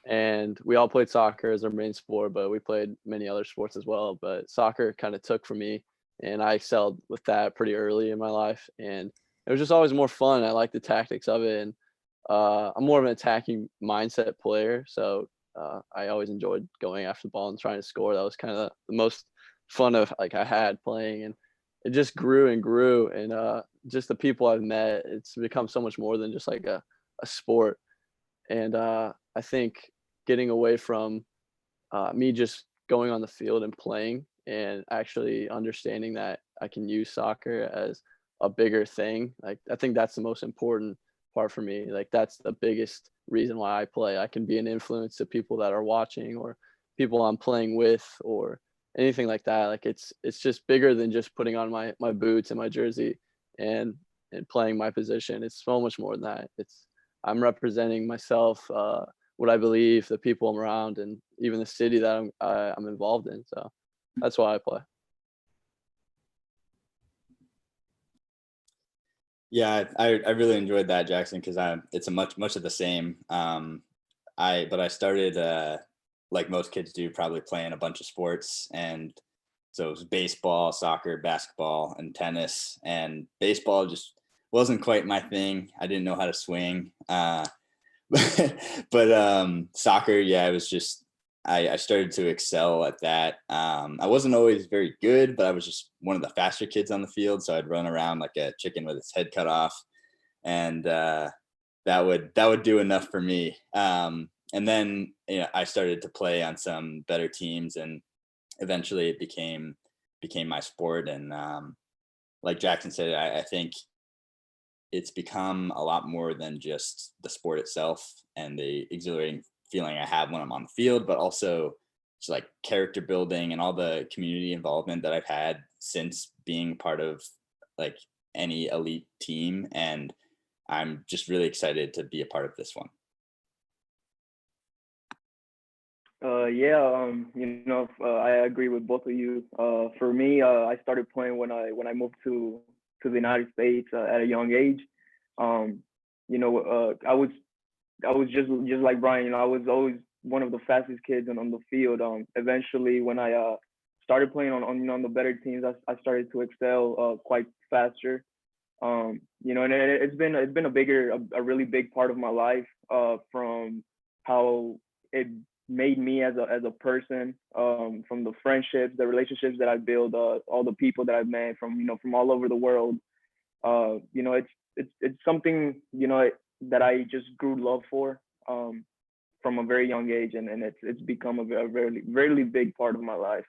And we all played soccer as our main sport, but we played many other sports as well. But soccer kind of took from me, and I excelled with that pretty early in my life. And it was just always more fun. I like the tactics of it, and I'm more of an attacking mindset player, so I always enjoyed going after the ball and trying to score. That was kind of the most fun of like I had playing, and it just grew and grew. And just the people I've met, it's become so much more than just like a sport. And I think getting away from me just going on the field and playing and actually understanding that I can use soccer as a bigger thing, like I think that's the most important part for me. Like that's the biggest reason why I play. I can be an influence to people that are watching or people I'm playing with or anything like that. Like it's just bigger than just putting on my boots and my jersey and playing my position. It's so much more than that. I'm representing myself, what I believe, the people I'm around, and even the city that I'm involved in. So that's why I play. Yeah, I really enjoyed that, Jackson, because it's a much of the same. But I started like most kids do, probably playing a bunch of sports, and so it was baseball, soccer, basketball, and tennis. And baseball just wasn't quite my thing. I didn't know how to swing. But soccer, yeah, it was just I started to excel at that. I wasn't always very good, but I was just one of the faster kids on the field, so I'd run around like a chicken with its head cut off, and that would do enough for me. And then I started to play on some better teams, and eventually it became my sport. And like Jackson said, I think it's become a lot more than just the sport itself and the exhilarating feeling I have when I'm on the field, but also just like character building and all the community involvement that I've had since being part of like any elite team. And I'm just really excited to be a part of this one. I agree with both of you. For me, I started playing when I moved to the United States at a young age. I was just like Brian. I was always one of the fastest kids on the field. Eventually, when I started playing on the better teams, I started to excel quite faster. And it's been a really big part of my life, from how it made me as a person, from the friendships, the relationships that I built, all the people that I've met from all over the world. It's something that I just grew love for from a very young age, and it's become a very really big part of my life.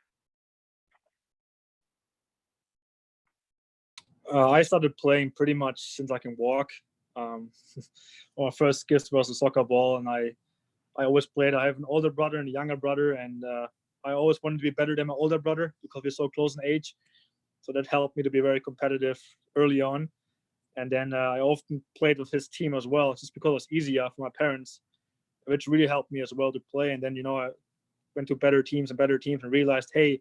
I started playing pretty much since I can walk. My first gift was a soccer ball, and I always played. I have an older brother and a younger brother, and I always wanted to be better than my older brother because we're so close in age. So that helped me to be very competitive early on. And then I often played with his team as well, just because it was easier for my parents, which really helped me as well to play. And then, I went to better teams and realized, hey,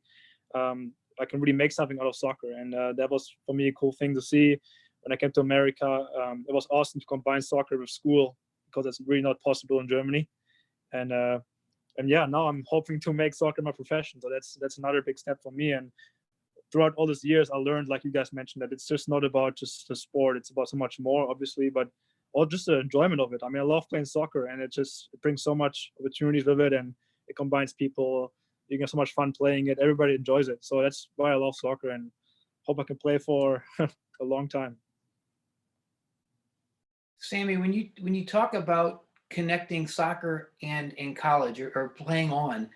I can really make something out of soccer. And that was, for me, a cool thing to see. When I came to America, it was awesome to combine soccer with school, because it's really not possible in Germany. And yeah, now I'm hoping to make soccer my profession. So that's another big step for me. And throughout all these years, I learned, like you guys mentioned, that it's just not about just the sport. It's about so much more, obviously, but all just the enjoyment of it. I mean, I love playing soccer, and it brings so much opportunities with it, and it combines people. You get so much fun playing it. Everybody enjoys it. So that's why I love soccer, and hope I can play for a long time. Sammy, when you talk about connecting soccer and in college or playing on,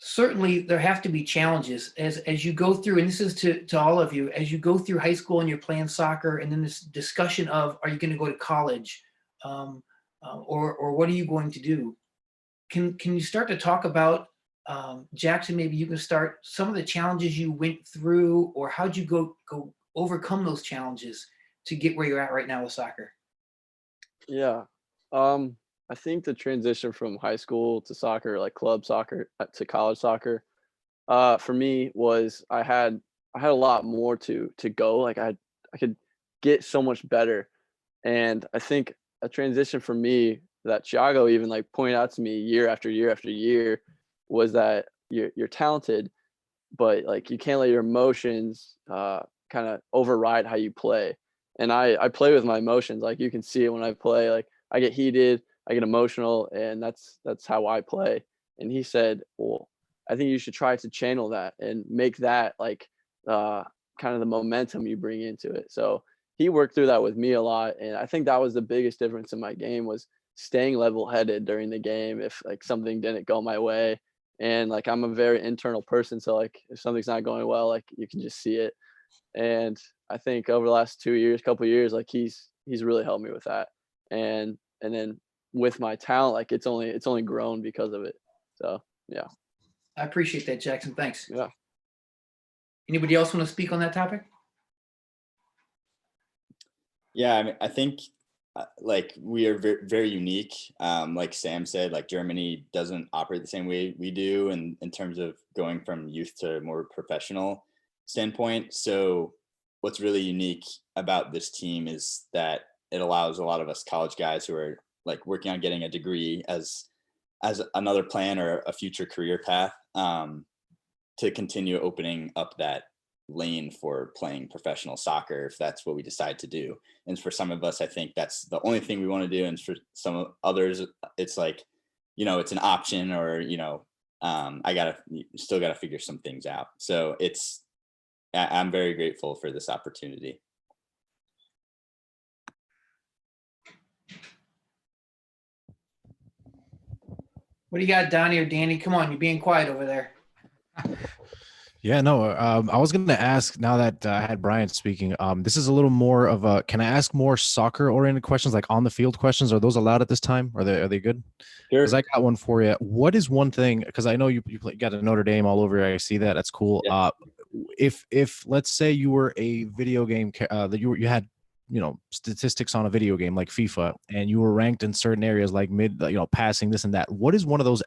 certainly there have to be challenges as you go through, and this is to all of you, as you go through high school and you're playing soccer, and then this discussion of, are you going to go to college, or what are you going to do? Can you start to talk about, Jackson, maybe you can start, some of the challenges you went through, or how'd you go overcome those challenges to get where you're at right now with soccer? Yeah. I think the transition from high school to soccer, like club soccer, to college soccer, for me was I had a lot more to go. Like I could get so much better. And I think a transition for me that Thiago even like pointed out to me year after year after year was that you're talented, but like you can't let your emotions kind of override how you play. And I play with my emotions. Like you can see it when I play. Like I get heated, I get emotional, and that's how I play. And he said, well, I think you should try to channel that and make that like kind of the momentum you bring into it. So he worked through that with me a lot. And I think that was the biggest difference in my game, was staying level-headed during the game if like something didn't go my way. And like I'm a very internal person, so like if something's not going well, like you can just see it. And I think over the last couple of years, like he's really helped me with that. And then with my talent, like it's only grown because of it. So yeah. I appreciate that, Jackson. Thanks. Yeah. Anybody else want to speak on that topic? Yeah, I mean, I think like we are very, very unique. Like Sam said, like Germany doesn't operate the same way we do, and in terms of going from youth to more professional standpoint. So what's really unique about this team is that it allows a lot of us college guys who are like working on getting a degree as another plan or a future career path, to continue opening up that lane for playing professional soccer, if that's what we decide to do. And for some of us, I think that's the only thing we want to do. And for some others, it's like, it's an option, or, I still gotta figure some things out. So I'm very grateful for this opportunity. What do you got, Donnie or Danny? Come on, you're being quiet over there. Yeah, no, I was going to ask, now that I had Brian speaking, this is a little more of a, can I ask more soccer oriented questions, like on the field questions? Are those allowed at this time? Are they good? Sure. Because I got one for you. What is one thing, because I know you got a Notre Dame all over, I see that. That's cool. Yeah. if let's say you were a video game that you had, statistics on a video game like FIFA, and you were ranked in certain areas like mid, passing, this and that. What is one of those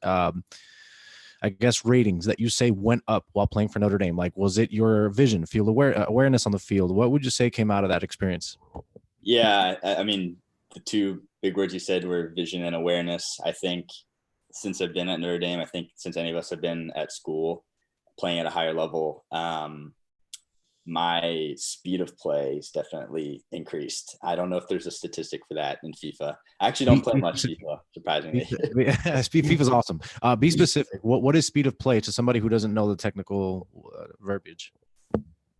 I guess ratings that you say went up while playing for Notre Dame? Like, was it your vision, field awareness on the field? What would you say came out of that experience? Yeah, I mean, the two big words you said were vision and awareness. I think since I've been at Notre Dame, I think since any of us have been at school playing at a higher level, my speed of play is definitely increased. I don't know if there's a statistic for that in FIFA. I actually don't play much FIFA, surprisingly. FIFA is awesome. Be specific. What is speed of play to somebody who doesn't know the technical verbiage?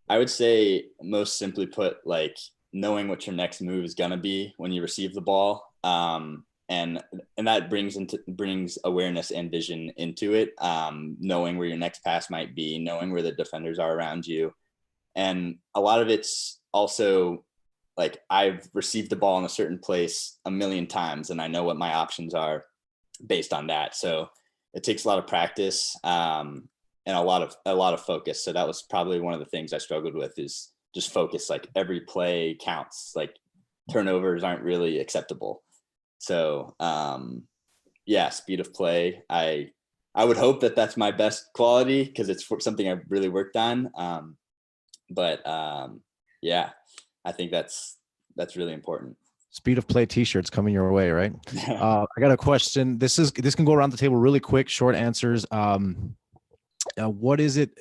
I would say, most simply put, like knowing what your next move is gonna be when you receive the ball, and that brings awareness and vision into it. Knowing where your next pass might be, knowing where the defenders are around you. And a lot of it's also like I've received the ball in a certain place a million times, and I know what my options are based on that. So it takes a lot of practice and a lot of focus. So that was probably one of the things I struggled with, is just focus. Like every play counts. Like turnovers aren't really acceptable. So yeah, speed of play. I would hope that that's my best quality, because it's something I've really worked on. But yeah, I think that's really important. Speed of play t-shirts coming your way, right? I got a question. This can go around the table really quick, short answers. What is it?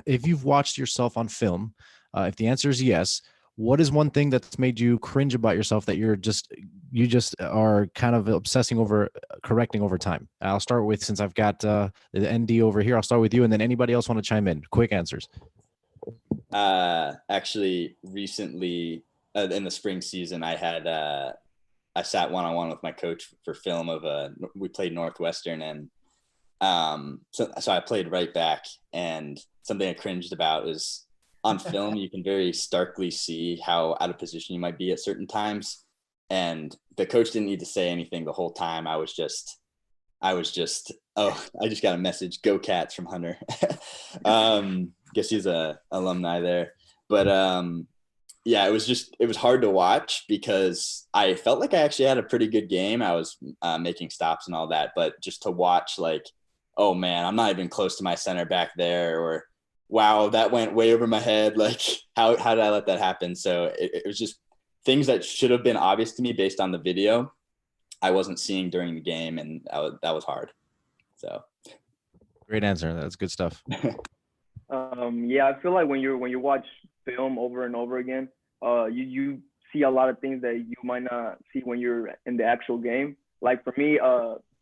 If you've watched yourself on film, if the answer is yes, what is one thing that's made you cringe about yourself that you just are kind of obsessing over correcting over time? I'll start with, since I've got the ND over here, I'll start with you, and then anybody else want to chime in? Quick answers. Actually, recently in the spring season, I sat one-on-one with my coach for film we played Northwestern, and so I played right back, and something I cringed about is on film you can very starkly see how out of position you might be at certain times, and the coach didn't need to say anything the whole time. I was just oh, I just got a message, go Cats, from Hunter. Guess he's a alumni there. But yeah, it was hard to watch, because I felt like I actually had a pretty good game. I was making stops and all that, but just to watch, like, oh man, I'm not even close to my center back there, or wow, that went way over my head. Like, how did I let that happen? So it was just things that should have been obvious to me based on the video, I wasn't seeing during the game, and that was hard. So great answer. That's good stuff. Yeah, I feel like when you watch film over and over again, you see a lot of things that you might not see when you're in the actual game. Like for me,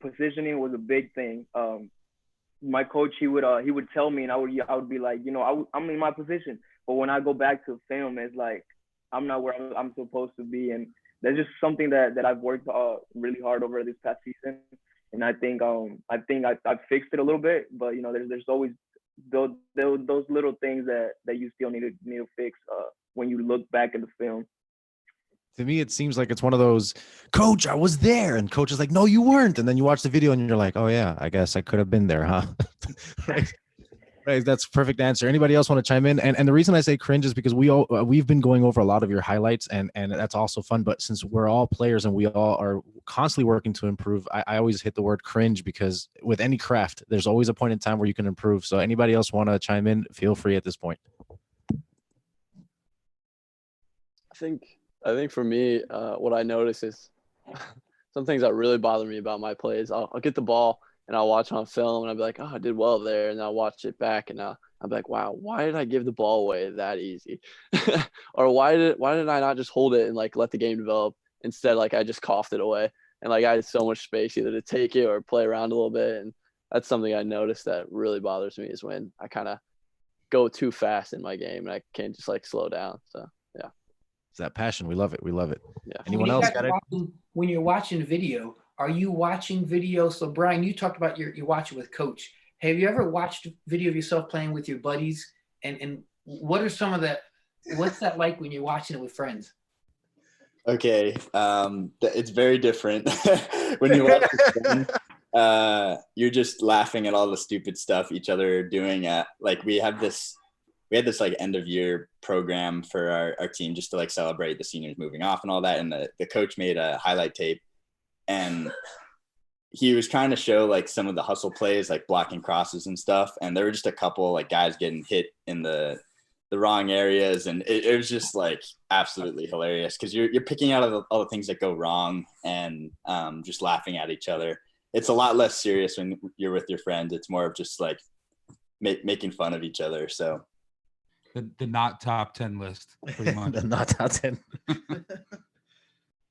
positioning was a big thing. My coach, he would tell me, and I would be like, I'm in my position. But when I go back to film, it's like I'm not where I'm supposed to be, and that's just something that I've worked really hard over this past season. And I think I fixed it a little bit, but there's always those little things that you still need to fix when you look back at the film. To me, it seems like it's one of those, coach, I was there, and coach is like, no, you weren't, and then you watch the video and you're like, oh yeah, I guess I could have been there, huh? Right, that's a perfect answer. Anybody else want to chime in? And the reason I say cringe is because we've been going over a lot of your highlights, and that's also fun. But since we're all players and we all are constantly working to improve, I always hit the word cringe, because with any craft, there's always a point in time where you can improve. So anybody else want to chime in? Feel free at this point. I think for me, what I notice is some things that really bother me about my plays. I'll get the ball and I'll watch on film and I'll be like, oh, I did well there. And I'll watch it back and I'll be like, wow, why did I give the ball away that easy? Or why did I not just hold it and like let the game develop? Instead, like I just coughed it away, and like I had so much space either to take it or play around a little bit. And that's something I noticed that really bothers me, is when I kind of go too fast in my game and I can't just like slow down. So yeah. It's that passion. We love it. We love it. Yeah. Anyone else got it? When you're watching video, are you watching video? So Brian, you talked about you're watching with coach. Have you ever watched video of yourself playing with your buddies? And what are some of what's that like when you're watching it with friends? Okay. It's very different. When you watch with friends, you're just laughing at all the stupid stuff each other are doing. Like we have this we had this like end of year program for our team just to like celebrate the seniors moving off and all that. And the coach made a highlight tape, and he was trying to show like some of the hustle plays, like blocking crosses and stuff. And there were just a couple like guys getting hit in the wrong areas. And it was just like absolutely hilarious because you're picking out all the things that go wrong and just laughing at each other. It's a lot less serious when you're with your friends. It's more of just like making fun of each other. So the not top 10 list, pretty much. The not top 10.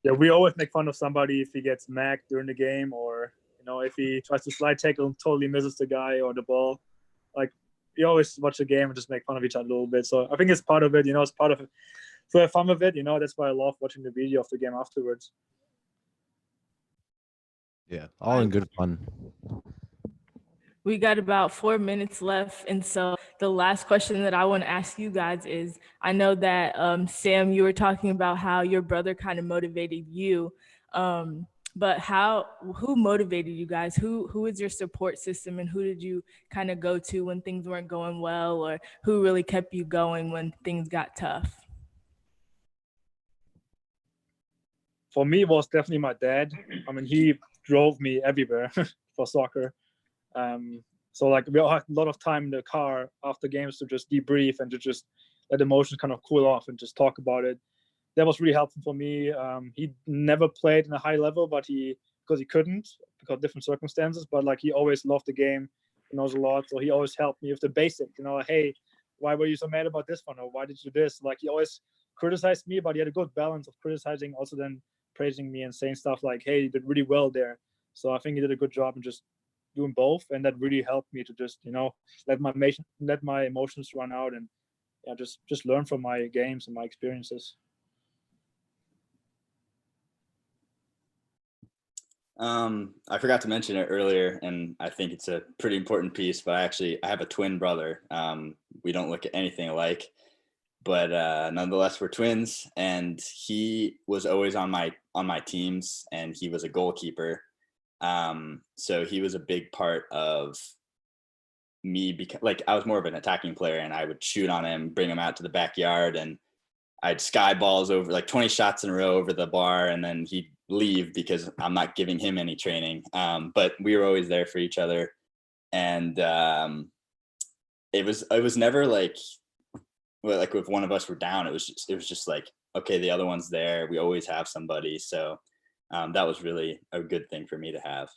Yeah, we always make fun of somebody if he gets macked during the game, or if he tries to slide tackle and totally misses the guy or the ball. Like, we always watch the game and just make fun of each other a little bit. So I think it's part of it. It's part of it. To have fun with it. That's why I love watching the video of the game afterwards. Yeah, all in good fun. We got about 4 minutes left. And so the last question that I want to ask you guys is, I know that Sam, you were talking about how your brother kind of motivated you. But who motivated you guys? Who is your support system, and who did you kind of go to when things weren't going well, or who really kept you going when things got tough? For me, it was definitely my dad. I mean, he drove me everywhere for soccer. So like we all had a lot of time in the car after games to just debrief and to just let emotions kind of cool off and just talk about it. That was really helpful for me. He never played in a high level, because he couldn't, because of different circumstances. But like he always loved the game. He knows a lot, so he always helped me with the basics. Like, hey, why were you so mad about this one, or why did you do this? Like he always criticized me, but he had a good balance of criticizing, also then praising me and saying stuff like, hey, you did really well there. So I think he did a good job in just doing both, and that really helped me to just let my emotions run out, and just learn from my games and my experiences. I forgot to mention it earlier, and I think it's a pretty important piece, but I have a twin brother. We don't look at anything alike, but nonetheless we're twins, and he was always on my teams, and he was a goalkeeper. So he was a big part of me, because like I was more of an attacking player, and I would shoot on him, bring him out to the backyard, and I'd sky balls over like 20 shots in a row over the bar, and then he'd leave because I'm not giving him any training. But we were always there for each other. And it was never like if one of us were down, it was just like, okay, the other one's there. We always have somebody. So that was really a good thing for me to have.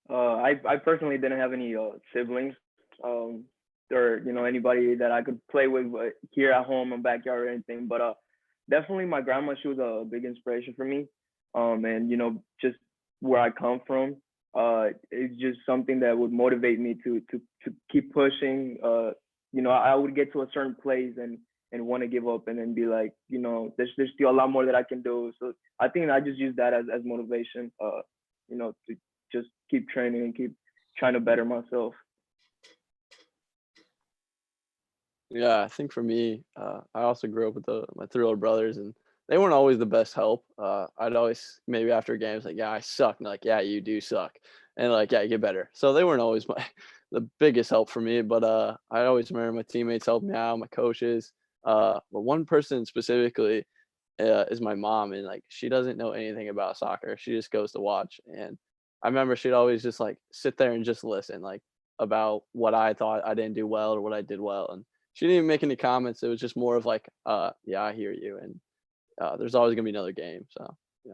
I personally didn't have any siblings or anybody that I could play with here at home or backyard or anything. But definitely my grandma, she was a big inspiration for me. And just where I come from, it's just something that would motivate me to keep pushing. I would get to a certain place and want to give up and then be like, there's still a lot more that I can do. So I think I just use that as motivation, to just keep training and keep trying to better myself. Yeah, I think for me, I also grew up with my three older brothers, and they weren't always the best help. I'd always, maybe after games, like, yeah, I suck. And like, yeah, you do suck. And like, yeah, get better. So they weren't always the biggest help for me, but I always remember my teammates helping me out, my coaches. But one person specifically is my mom, and like, she doesn't know anything about soccer. She just goes to watch. And I remember she'd always just like sit there and just listen, like about what I thought I didn't do well or what I did well. And she didn't even make any comments. It was just more of like, yeah, I hear you. And there's always gonna be another game. So yeah.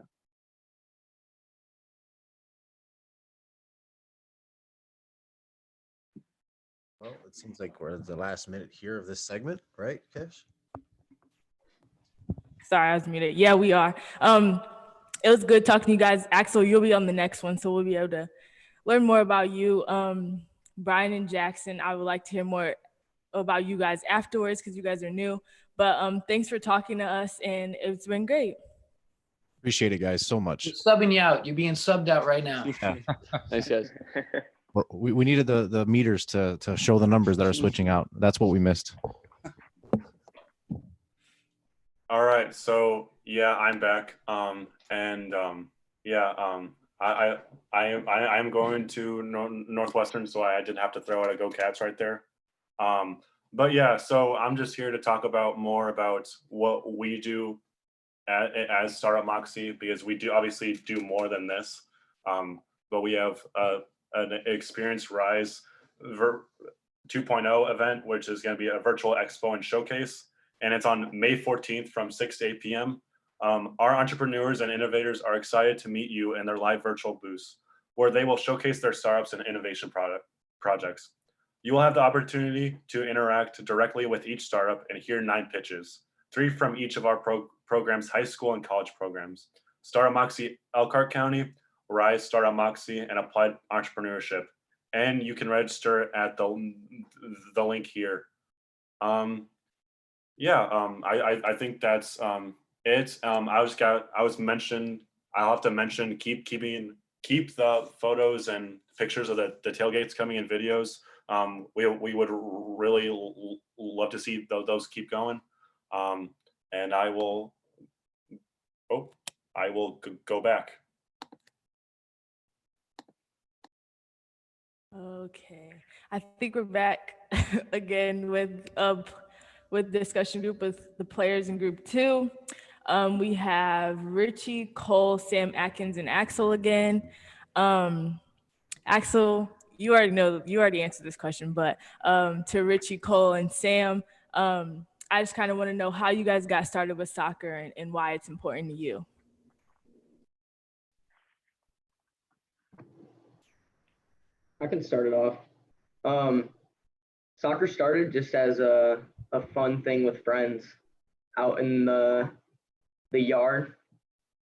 Well, it seems like we're at the last minute here of this segment, right, Kesh? Sorry, I was muted. Yeah, we are. It was good talking to you guys. Axel, you'll be on the next one, so we'll be able to learn more about you. Brian and Jackson, I would like to hear more about you guys afterwards because you guys are new. But thanks for talking to us, and it's been great. Appreciate it, guys, so much. We're subbing you out. You're being subbed out right now. Yeah. Thanks, guys. We needed the meters to show the numbers that are switching out. That's what we missed. All right, so yeah, I'm back. I am going to Northwestern, so I didn't have to throw out a Go Cats right there. But yeah, so I'm just here to talk about more about what we do as Startup Moxie, because we do obviously do more than this. But we have an Experience Rise 2.0 event, which is going to be a virtual expo and showcase, and it's on May 14th from 6 to 8 p.m. Our entrepreneurs and innovators are excited to meet you in their live virtual booths, where they will showcase their startups and innovation projects. You will have the opportunity to interact directly with each startup and hear 9 pitches, 3 from each of our programs, high school and college programs: Startup Moxie Elkhart County, Rise Startup Moxie, and Applied Entrepreneurship. And you can register at the link here. I think that's it. I'll have to mention keep the photos and pictures of the tailgates coming in videos. We would really love to see those keep going. And I will go back. Okay, I think we're back again with discussion group with the players in group 2. We have Richie, Cole, Sam Atkins, and Axel again. Axel, you already answered this question, but to Richie, Cole, and Sam, I just kind of want to know how you guys got started with soccer and why it's important to you. I can start it off. Soccer started just as a fun thing with friends out in the yard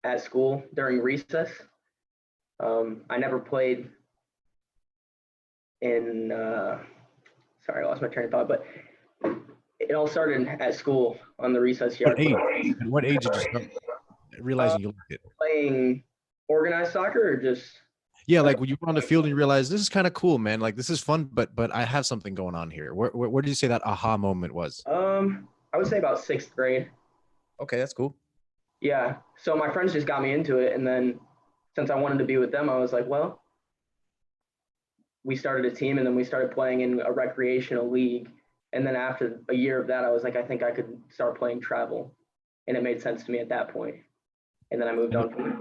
at school during recess. I never played in, sorry, I lost my train of thought, but it all started at school on the recess yard. What age did you start realizing you liked it? Playing organized soccer or just? Yeah, like when you were on the field and you realized this is kind of cool, man. Like this is fun, but I have something going on here. Where did you say that aha moment was? I would say about 6th grade. Okay, that's cool. Yeah, so my friends just got me into it, and then since I wanted to be with them, I was like, well, we started a team, and then we started playing in a recreational league. And then after a year of that, I was like, I think I could start playing travel, and it made sense to me at that point. And then I moved on from there.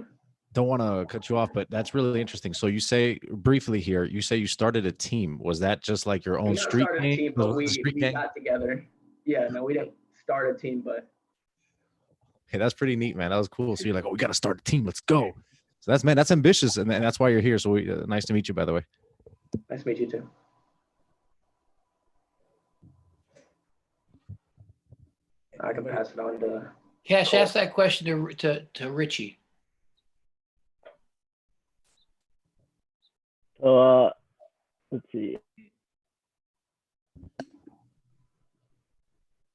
Don't want to cut you off, but that's really interesting. So you say briefly here, you say you started a team. Was that just like your own street game? Team, but we gang? got together. Yeah, no, we didn't start a team, but. Hey, that's pretty neat, man. That was cool. So you're like, oh, we got to start a team. Let's go. So that's ambitious, and that's why you're here. So nice to meet you, by the way. Nice to meet you too. I can pass it on to. Cash, Cole. Ask that question to Richie. So let's see.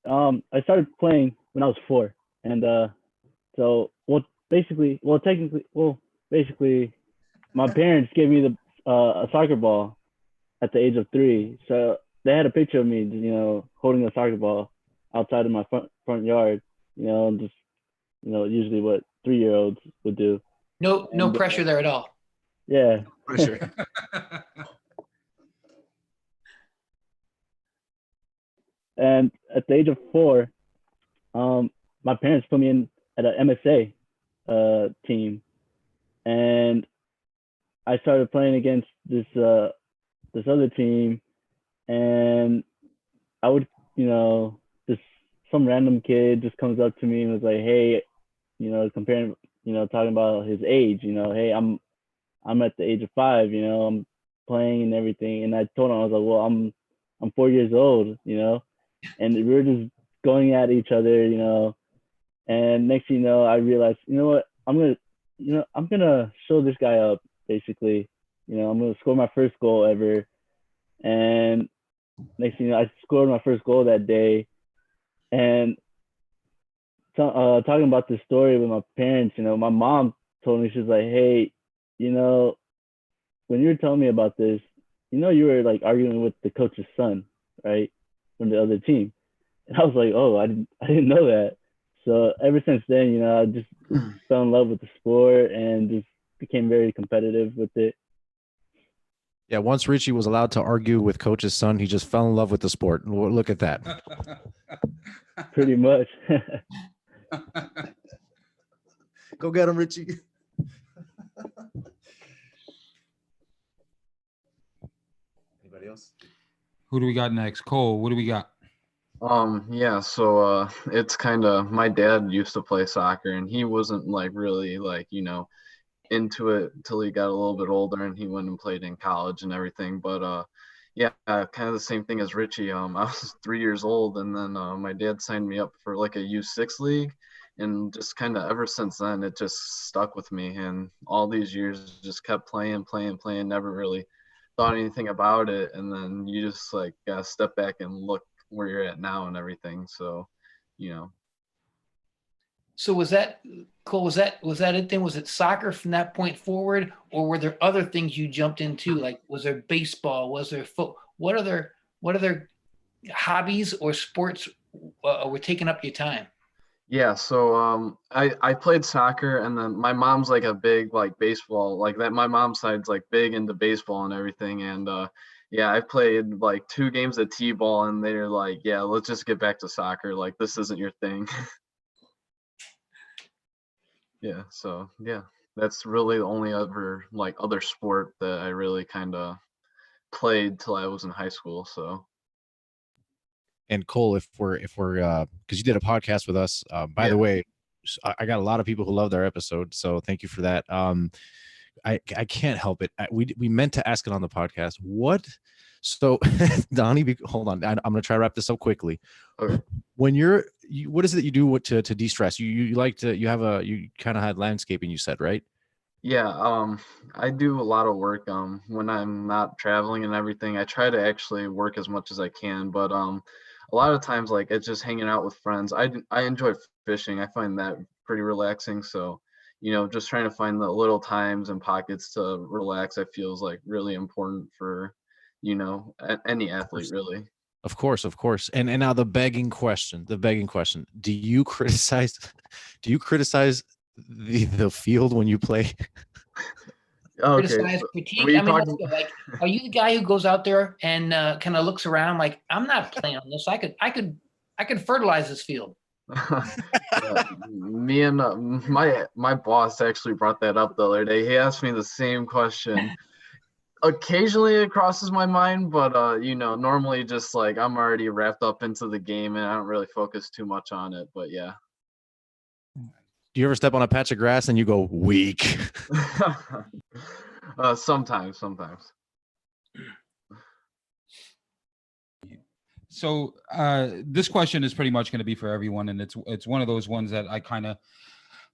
I started playing when I was 4, and basically, my parents gave me a soccer ball at the age of 3. So they had a picture of me, holding a soccer ball outside of my front yard, and just, usually what 3-year-olds would do. No pressure there at all. Yeah. Pressure. And at the age of 4, my parents put me in at an MSA team, and I started playing against this other team, and I would, just some random kid just comes up to me and was like, hey, comparing, talking about his age, hey, I'm at the age of 5, I'm playing and everything, and I told him, I was like, well, I'm 4 years old, and we were just going at each other, and next thing you know, I realized, what, I'm gonna show this guy up, basically. I'm gonna score my first goal ever. And next thing you know, I scored my first goal that day. And talking about this story with my parents, my mom told me, she's like, hey, when you were telling me about this, you were like arguing with the coach's son, right, from the other team. And I was like, oh, I didn't know that. So ever since then, I just fell in love with the sport and just became very competitive with it. Yeah, once Richie was allowed to argue with coach's son, he just fell in love with the sport. Look at that. Pretty much. Go get him, Richie. Anybody else? Who do we got next? Cole, what do we got? Yeah, so it's kind of, my dad used to play soccer and he wasn't like really like, into it till he got a little bit older and he went and played in college and everything. But yeah, kind of the same thing as Richie. I was 3 years old and then my dad signed me up for like a U6 league, and just kind of ever since then it just stuck with me, and all these years just kept playing, never really thought anything about it, and then you just like gotta step back and look where you're at now and everything. So, you know. So was that Cole? Was that it? Then was it soccer from that point forward, or were there other things you jumped into? Like, was there baseball? Was there What other hobbies or sports were taking up your time? Yeah, so I played soccer, and then my mom's like a big like baseball, like that. My mom's side's like big into baseball and everything, and yeah, I played like 2 games of t-ball, and they're like, yeah, let's just get back to soccer. Like, this isn't your thing. Yeah, so yeah, that's really the only other sport that I really kind of played till I was in high school. So And Cole, if we're because you did a podcast with us, by the way, I got a lot of people who love their episode, so thank you for that. I can't help it. We meant to ask it on the podcast. So Donnie, hold on. I'm gonna try to wrap this up quickly. Okay. When what is it that you do to de-stress? You like to, you kind of had landscaping, you said, right? yeah, I do a lot of work when I'm not traveling and everything. I try to actually work as much as I can, but a lot of times like it's just hanging out with friends. I enjoy fishing. I find that pretty relaxing. So, just trying to find the little times and pockets to relax, I feel is like really important for, any athlete really. Of course. And now the begging question. Do you criticize the field when you play? Okay. Criticize, critique. I mean, let's go. Like, are you the guy who goes out there and kind of looks around like, I'm not playing on this. I could fertilize this field. Yeah, me and my boss actually brought that up the other day. He asked me the same question. Occasionally it crosses my mind, but normally just like I'm already wrapped up into the game and I don't really focus too much on it. But yeah. Do you ever step on a patch of grass and you go weak? Sometimes. So this question is pretty much going to be for everyone, and it's one of those ones that I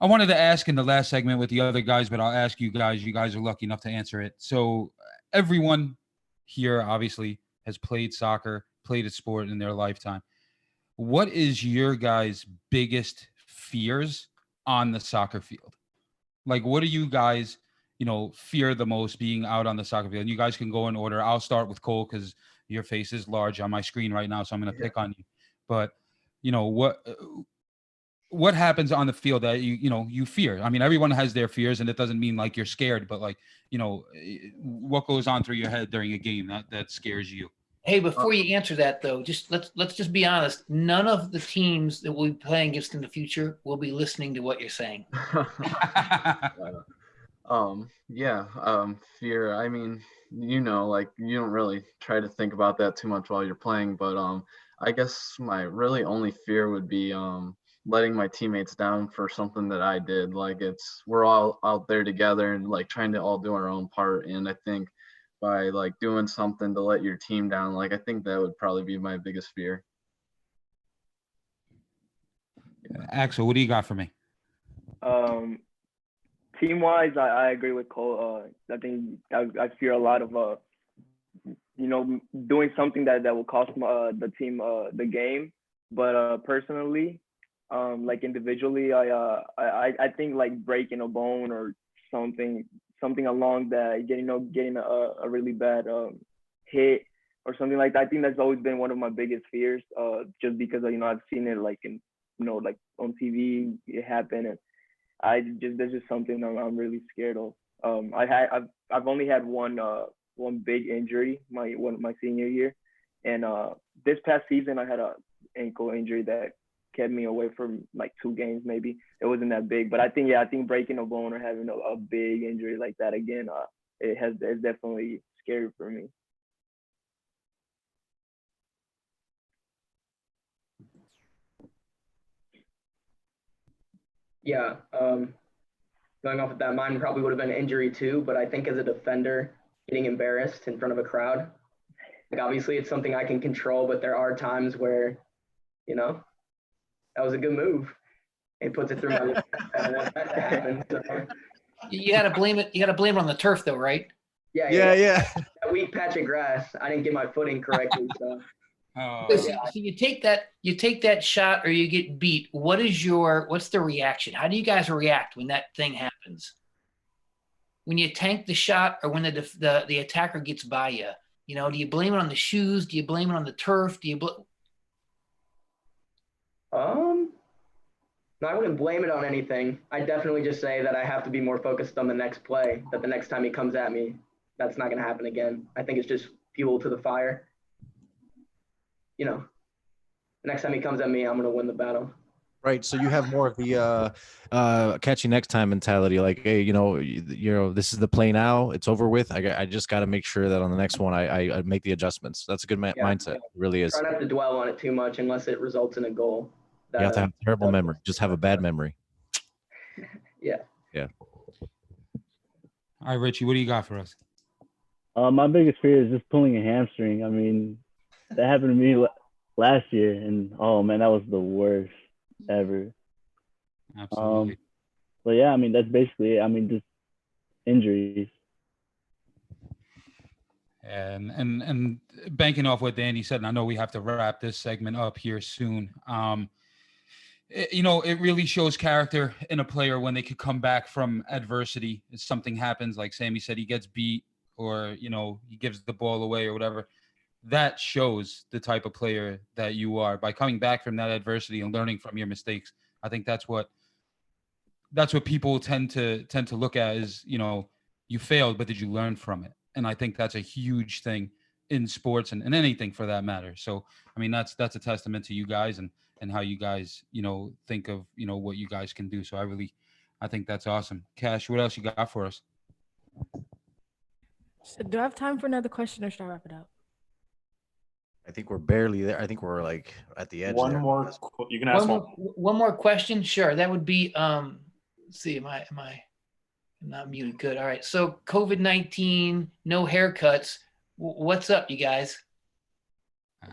wanted to ask in the last segment with the other guys, but I'll ask you guys. You guys are lucky enough to answer it. So everyone here obviously has played soccer, played a sport in their lifetime. What is your guys' biggest fears on the soccer field? Like, what do you guys, fear the most being out on the soccer field? And you guys can go in order. I'll start with Cole because your face is large on my screen right now, so I'm going to pick on you. But, what happens on the field that you fear? I mean, everyone has their fears, and it doesn't mean like you're scared, but like, what goes on through your head during a game that scares you? Hey, before you answer that though, let's just be honest. None of the teams that we'll be playing against in the future will be listening to what you're saying. Fear. I mean, like you don't really try to think about that too much while you're playing, but I guess my really only fear would be letting my teammates down for something that I did. Like we're all out there together and like trying to all do our own part, and I think by like doing something to let your team down, like I think that would probably be my biggest fear. Axel, what do you got for me? Team-wise, I agree with Cole. I think I fear a lot of doing something that will cost the team the game. But personally, like individually, I think like breaking a bone or something along that, getting a really bad hit or something like that. I think that's always been one of my biggest fears, just because I've seen it like in like on TV it happen, and that's just something I'm really scared of. I've only had one big injury my senior year, and this past season I had a ankle injury that kept me away from like 2 games maybe. It wasn't that big, but I think breaking a bone or having a big injury like that again, it's definitely scary for me. Yeah, going off of that, mine probably would have been an injury too, but I think as a defender, getting embarrassed in front of a crowd, like obviously it's something I can control, but there are times where, that was a good move. It puts it through my leg. I don't want that to happen. So. You got to blame it. You got to blame it on the turf, though, right? Yeah. That weak patch of grass, I didn't get my footing correctly, so. So you take that shot or you get beat. What's the reaction? How do you guys react when that thing happens? When you tank the shot or when the attacker gets by you? Do you blame it on the shoes? Do you blame it on the turf? No, I wouldn't blame it on anything. I definitely just say that I have to be more focused on the next play, that the next time he comes at me, that's not going to happen again. I think it's just fuel to the fire. The next time he comes at me, I'm going to win the battle. Right. So you have more of the catch you next time mentality. Like, hey, this is the play now. It's over with. I just got to make sure that on the next one I make the adjustments. That's a good mindset. It really is. Try not to dwell on it too much unless it results in a goal. You have to have terrible memory. Just have a bad memory. Yeah. Yeah. All right, Richie, what do you got for us? My biggest fear is just pulling a hamstring. I mean, that happened to me last year, and oh man, that was the worst ever. Absolutely. But yeah, I mean, that's basically it. I mean, just injuries. And banking off what Danny said, and I know we have to wrap this segment up here soon. It really shows character in a player when they could come back from adversity. If something happens, like Sammy said, he gets beat or, he gives the ball away or whatever. That shows the type of player that you are by coming back from that adversity and learning from your mistakes. I think that's what people tend to look at is, you failed, but did you learn from it? And I think that's a huge thing in sports and anything for that matter. So, I mean, that's a testament to you guys and how you guys, think of, what you guys can do. So I think that's awesome. Cash, what else you got for us? So do I have time for another question or should I wrap it up? I think we're barely there. I think we're like at the edge. One more. You can ask one more question. Sure. That would be, let's see, am I not muted? Good. All right. So COVID-19, no haircuts. What's up, you guys?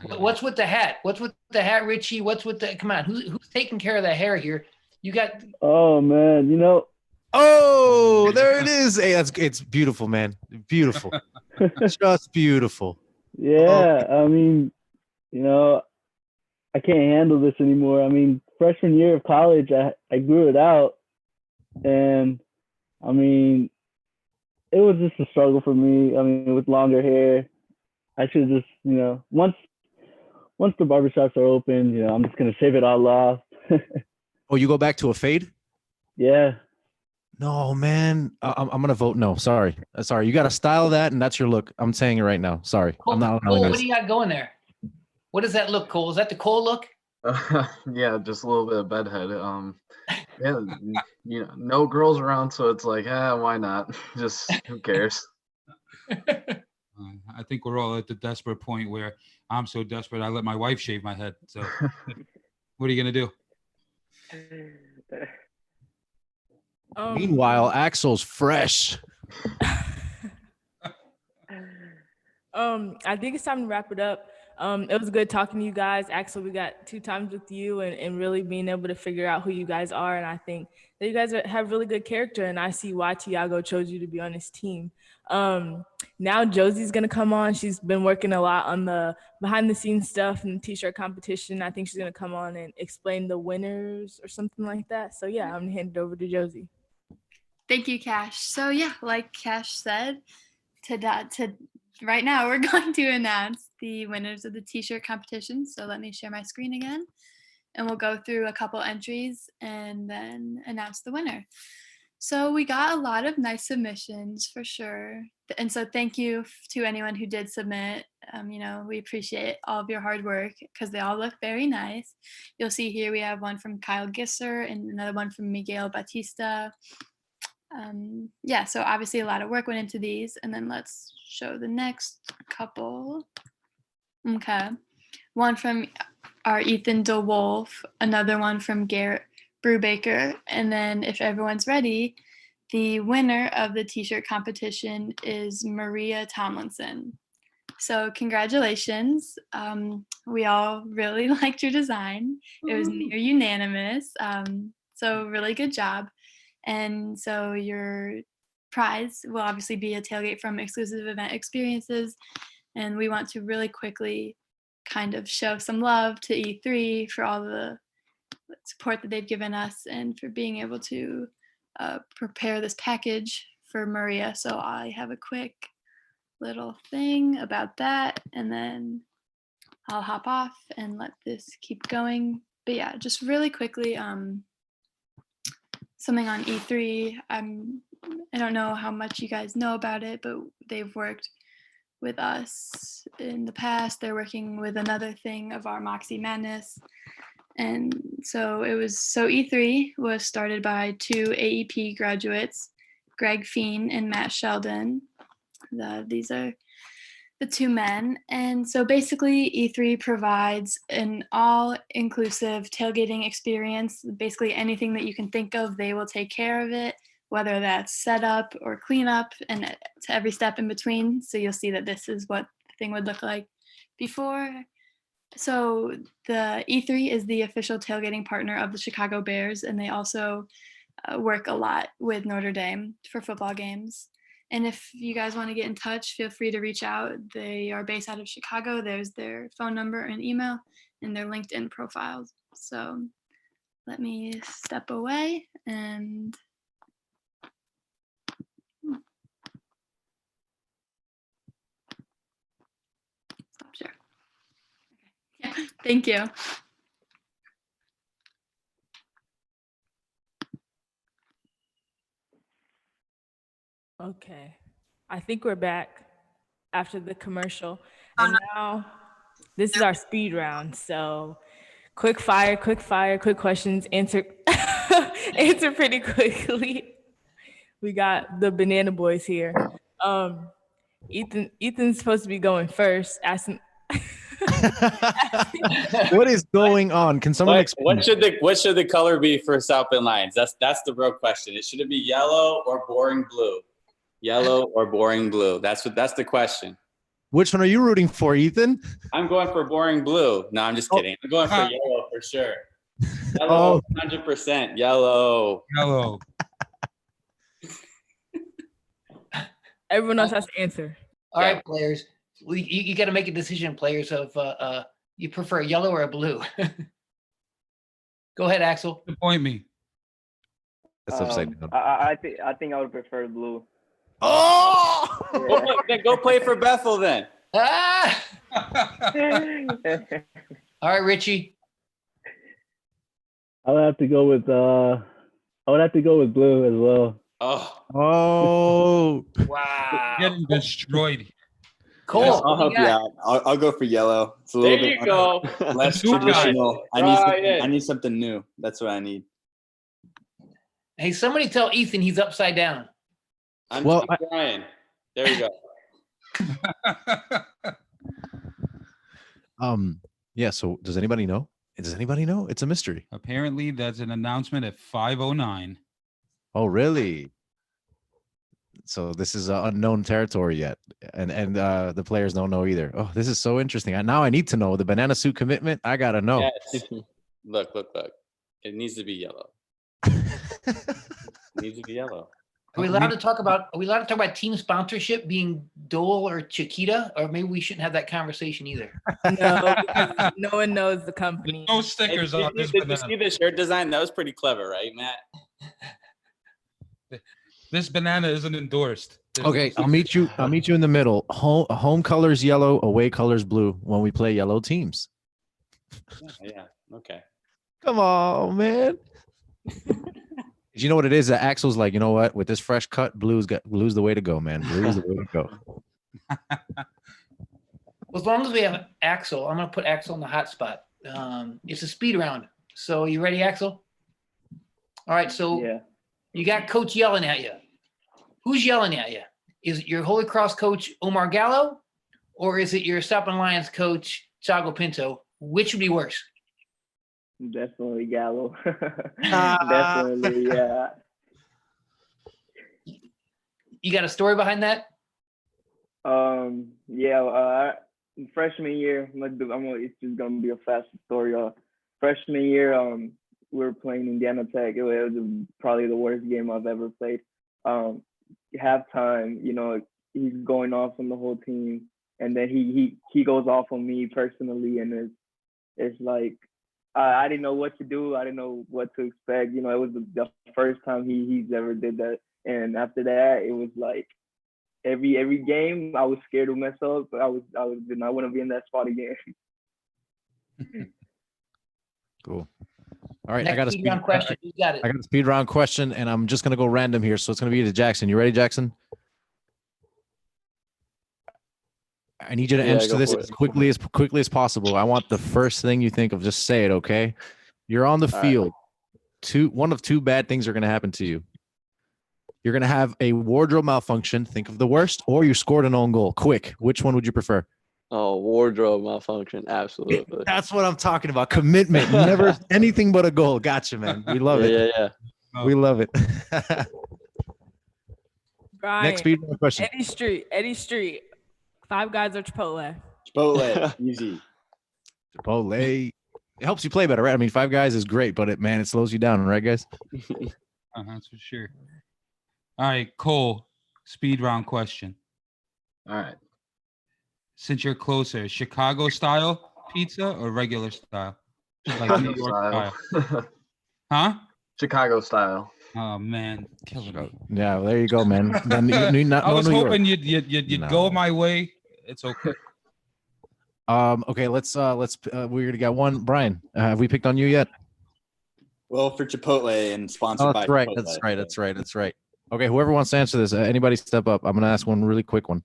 What's with the hat? What's with the hat, Richie? What's with the, come on, who's taking care of the hair here? You got. Oh man, Oh, there it is. Hey, it's beautiful, man. Beautiful. Just beautiful. Yeah. I mean, I can't handle this anymore. I mean, freshman year of college, I grew it out, and I mean, it was just a struggle for me. I mean, with longer hair, I should just, once the barbershops are open, I'm just gonna shave it all off. Oh, you go back to a fade? Yeah. No, man. I'm gonna vote no. Sorry. You got to style that, and that's your look. I'm saying it right now. Sorry. Cole, I'm not. Cole, what do you got going there? What does that look, Cole? Is that the Cole look? Yeah, just a little bit of bedhead. Yeah, no girls around, so it's like, why not? Just who cares? I think we're all at the desperate point where I'm so desperate I let my wife shave my head. So, what are you gonna do? Meanwhile, Axel's fresh. I think it's time to wrap it up. It was good talking to you guys. Axel, we got 2 times with you and really being able to figure out who you guys are. And I think that you guys have really good character, and I see why Tiago chose you to be on his team. Now Josie's going to come on. She's been working a lot on the behind the scenes stuff and the t-shirt competition. I think she's going to come on and explain the winners or something like that. So yeah, I'm going to hand it over to Josie. Thank you, Cash. So yeah, like Cash said, right now we're going to announce the winners of the t-shirt competition. So let me share my screen again, and we'll go through a couple entries and then announce the winner. So we got a lot of nice submissions for sure. And so thank you to anyone who did submit. We appreciate all of your hard work because they all look very nice. You'll see here we have one from Kyle Gisser and another one from Miguel Batista. So obviously a lot of work went into these. And then let's show the next couple. Okay. One from our Ethan DeWolf, another one from Garrett Brubaker, and then if everyone's ready, the winner of the t-shirt competition is Maria Tomlinson. So congratulations. We all really liked your design. It was near unanimous. So really good job. And so your prize will obviously be a tailgate from Exclusive Event Experiences. And we want to really quickly kind of show some love to E3 for all the support that they've given us and for being able to prepare this package for Maria. So I have a quick little thing about that, and then I'll hop off and let this keep going. But yeah, just really quickly, something on E3. I don't know how much you guys know about it, but they've worked with us in the past. They're working with another thing of our Moxie Madness. And so E3 was started by two AEP graduates, Greg Feen and Matt Sheldon. These are the two men. And so basically E3 provides an all-inclusive tailgating experience. Basically anything that you can think of, they will take care of it, whether that's setup or cleanup and to every step in between. So you'll see that this is what the thing would look like before. So the E3 is the official tailgating partner of the Chicago Bears, and they also work a lot with Notre Dame for football games. And if you guys want to get in touch, feel free to reach out. They are based out of Chicago. There's their phone number and email and their LinkedIn profiles. So let me step away and stop share. Okay. Yeah, thank you. Okay, I think we're back after the commercial. And now this is our speed round. So quick fire, quick questions, answer answer pretty quickly. We got the Banana Boys here. Ethan's supposed to be going first. Asking What is going on? Can someone explain? What should the color be for South Bend Lions? That's the real question. Should it be yellow or boring blue? Yellow or boring blue? That's the question. Which one are you rooting for, Ethan? I'm going for boring blue. No, I'm just kidding. I'm going for yellow for sure. Yellow, 100% yellow. Yellow. Everyone else has to answer. All right, players. You got to make a decision, players, of you prefer a yellow or a blue. Go ahead, Axel. Point me. That's upside down. I think I would prefer blue. Oh! Then go play for Bethel then. Ah! All right, Richie. I would have to go with blue as well. Oh! Wow! Getting destroyed. Cool. Yes, I'll help you out. I'll go for yellow. It's a little There bit you go. less New guy. traditional. I need something new. That's what I need. Hey, somebody tell Ethan he's upside down. I'm trying. There we go. Yeah, so does anybody know? It's a mystery. Apparently, that's an announcement at 5:09. Oh, really? So this is unknown territory yet, and the players don't know either. Oh, this is so interesting. Now I need to know the banana suit commitment. I gotta know. Yes. Look. It needs to be yellow. It needs to be yellow. Are we allowed to talk about team sponsorship being Dole or Chiquita, or maybe we shouldn't have that conversation either? No, because no one knows the company. No stickers on this Did you banana. see the shirt design? That was pretty clever, right, Matt? This banana isn't endorsed. Okay, I'll meet you in the middle. Home colors yellow, away colors blue when we play yellow teams. Yeah. Okay. Come on, man. You know what it is? That Axel's like, you know what? With this fresh cut, blue's the way to go, man. Blue's the way to go. As long as we have Axel, I'm gonna put Axel in the hot spot. It's a speed round. So you ready, Axel? All right. So Yeah. you got coach yelling at you. Who's yelling at you? Is it your Holy Cross coach Omar Gallo, or is it your Southland Lions coach Thiago Pinto? Which would be worse? Definitely Gallo. Definitely, yeah. You got a story behind that? Freshman year, it's just gonna be a fast story. Freshman year, we were playing Indiana Tech. It was probably the worst game I've ever played. Halftime, he's going off on the whole team, and then he goes off on me personally, and it's like I didn't know what to do. I didn't know what to expect. It was the first time he's ever did that, and after that, it was like every game I was scared to mess up, but I want to be in that spot again. Cool. All right, Next I got a speed round question. You got it. I got a speed round question, and I'm just gonna go random here. So it's gonna be to Jackson. You ready, Jackson? I need you to answer this as quickly as possible. I want the first thing you think of. Just say it, okay? You're on the field. One of two bad things are gonna happen to you. You're gonna have a wardrobe malfunction. Think of the worst, or you scored an own goal. Quick, which one would you prefer? Oh, wardrobe malfunction. Absolutely. That's what I'm talking about. Commitment. Never anything but a goal. Gotcha, man. We love it. Yeah. We love it. Brian, Next speed question. Eddie Street. Five Guys or Chipotle? Chipotle. Easy. Chipotle. It helps you play better, right? I mean, Five Guys is great, but it slows you down, right, guys? That's for sure. All right, Cole. Speed round question. All right. Since you're closer, Chicago style pizza or regular style? Like New York style. Huh? Chicago style. Oh man, killing me. Yeah, well, there you go, man. I was hoping you'd go my way. It's okay. Okay, let's we're gonna get one. Brian, have we picked on you yet? Well, for Chipotle and sponsored by right. Chipotle. That's right. Okay, whoever wants to answer this, anybody step up. I'm gonna ask one really quick one.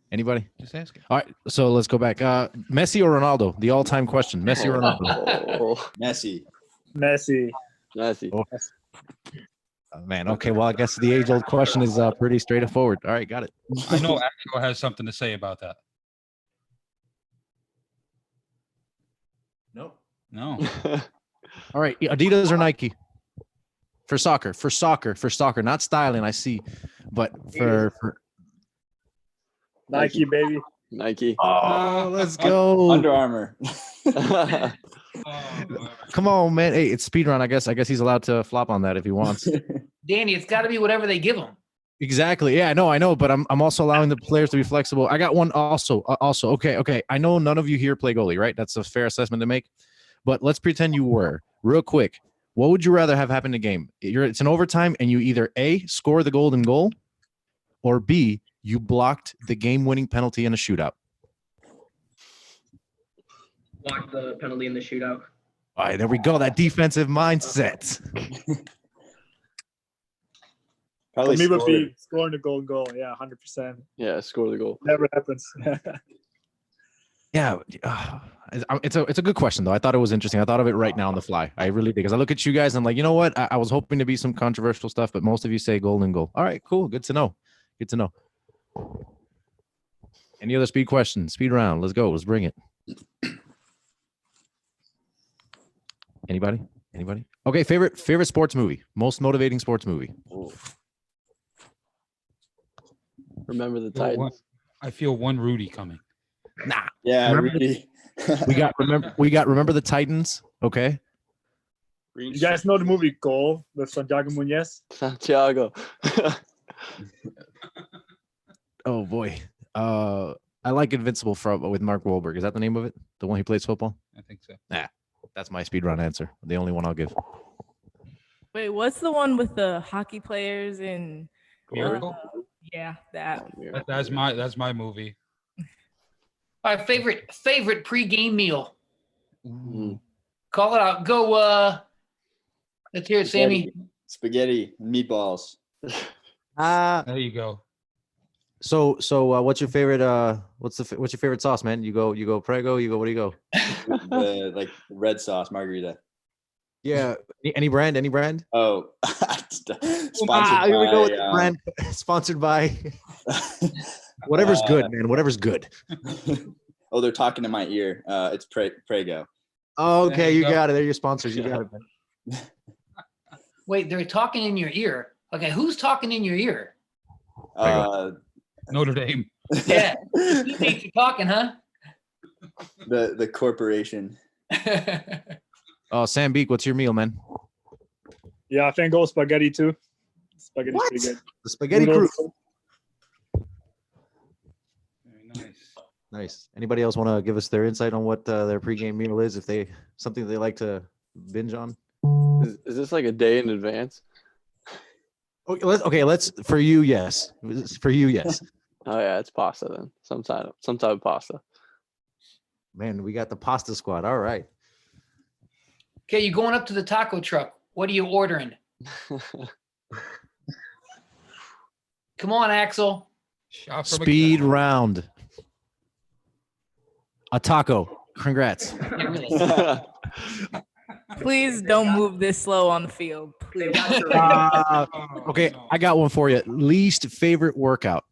Anybody? Just ask it. All right, so let's go back. Messi or Ronaldo? The all-time question. Messi or Ronaldo? Messi. Oh. Man, okay. Well, I guess the age-old question is pretty straightforward. All right, got it. I know Axel has something to say about that. Nope. No. All right, Adidas or Nike? For soccer, not styling. I see, but for Nike, baby. Nike. Oh, let's go. Under Armour. Come on, man. Hey, it's speedrun. I guess he's allowed to flop on that if he wants. Danny, it's got to be whatever they give him. Exactly. Yeah, I know, but I'm also allowing the players to be flexible. I got one also. Okay. I know none of you here play goalie, right? That's a fair assessment to make. But let's pretend you were. Real quick, what would you rather have happen in the game? It's an overtime, and you either A, score the golden goal, or B, you blocked the game-winning penalty in a shootout. Block the penalty in the shootout. All right, there we go. That defensive mindset. For me would be scoring the golden goal. Yeah, 100%. Yeah, score the goal. Never happens. Yeah, it's a good question though. I thought it was interesting. I thought of it right now on the fly. I really did, because I look at you guys and I'm like, you know what? I was hoping to be some controversial stuff, but most of you say golden goal. All right, cool. Good to know. Any other speed questions? Speed round. Let's go. Let's bring it. Anybody? Okay, favorite sports movie. Most motivating sports movie. Ooh. Remember the Titans. I feel one Rudy coming. Nah. Yeah, Rudy. we got Remember the Titans. Okay. You guys know the movie Goal with Santiago Muñez? Santiago. Oh boy. I like Invincible with Mark Wahlberg. Is that the name of it? The one he plays football? I think so. Nah. That's my speed run answer. The only one I'll give. Wait, what's the one with the hockey players and Miracle? Yeah, that. That's my movie. Our favorite pre-game meal. Call it out. Go Let's hear it, Sammy. Spaghetti and meatballs. There you go. So what's your favorite what's your favorite sauce, man? You go Prego, what do you go? The like red sauce margarita. Yeah. Any brand? Oh, Here we go with the by, brand. Sponsored by whatever's good, man. Whatever's good. Oh, they're talking in my ear. It's Prego. Okay, you got it. They're your sponsors. You got it, man. Wait, they're talking in your ear. Okay, who's talking in your ear? Notre Dame. Yeah, the teammates are talking, huh? The corporation. Oh, Sam Beek, what's your meal, man? Yeah, I think go spaghetti too. Spaghetti's pretty good. The spaghetti crew. Very nice. Nice. Anybody else want to give us their insight on what their pregame meal is? If they something they like to binge on? Is this like a day in advance? Okay, let's for you, yes. For you, yes. Oh yeah, it's pasta then. Some type of pasta. Man, we got the pasta squad. All right. Okay, you're going up to the taco truck. What are you ordering? Come on, Axel. Speed round. A taco. Congrats. Yeah, really. Please don't move this slow on the field. Please. Okay, I got one for you. Least favorite workout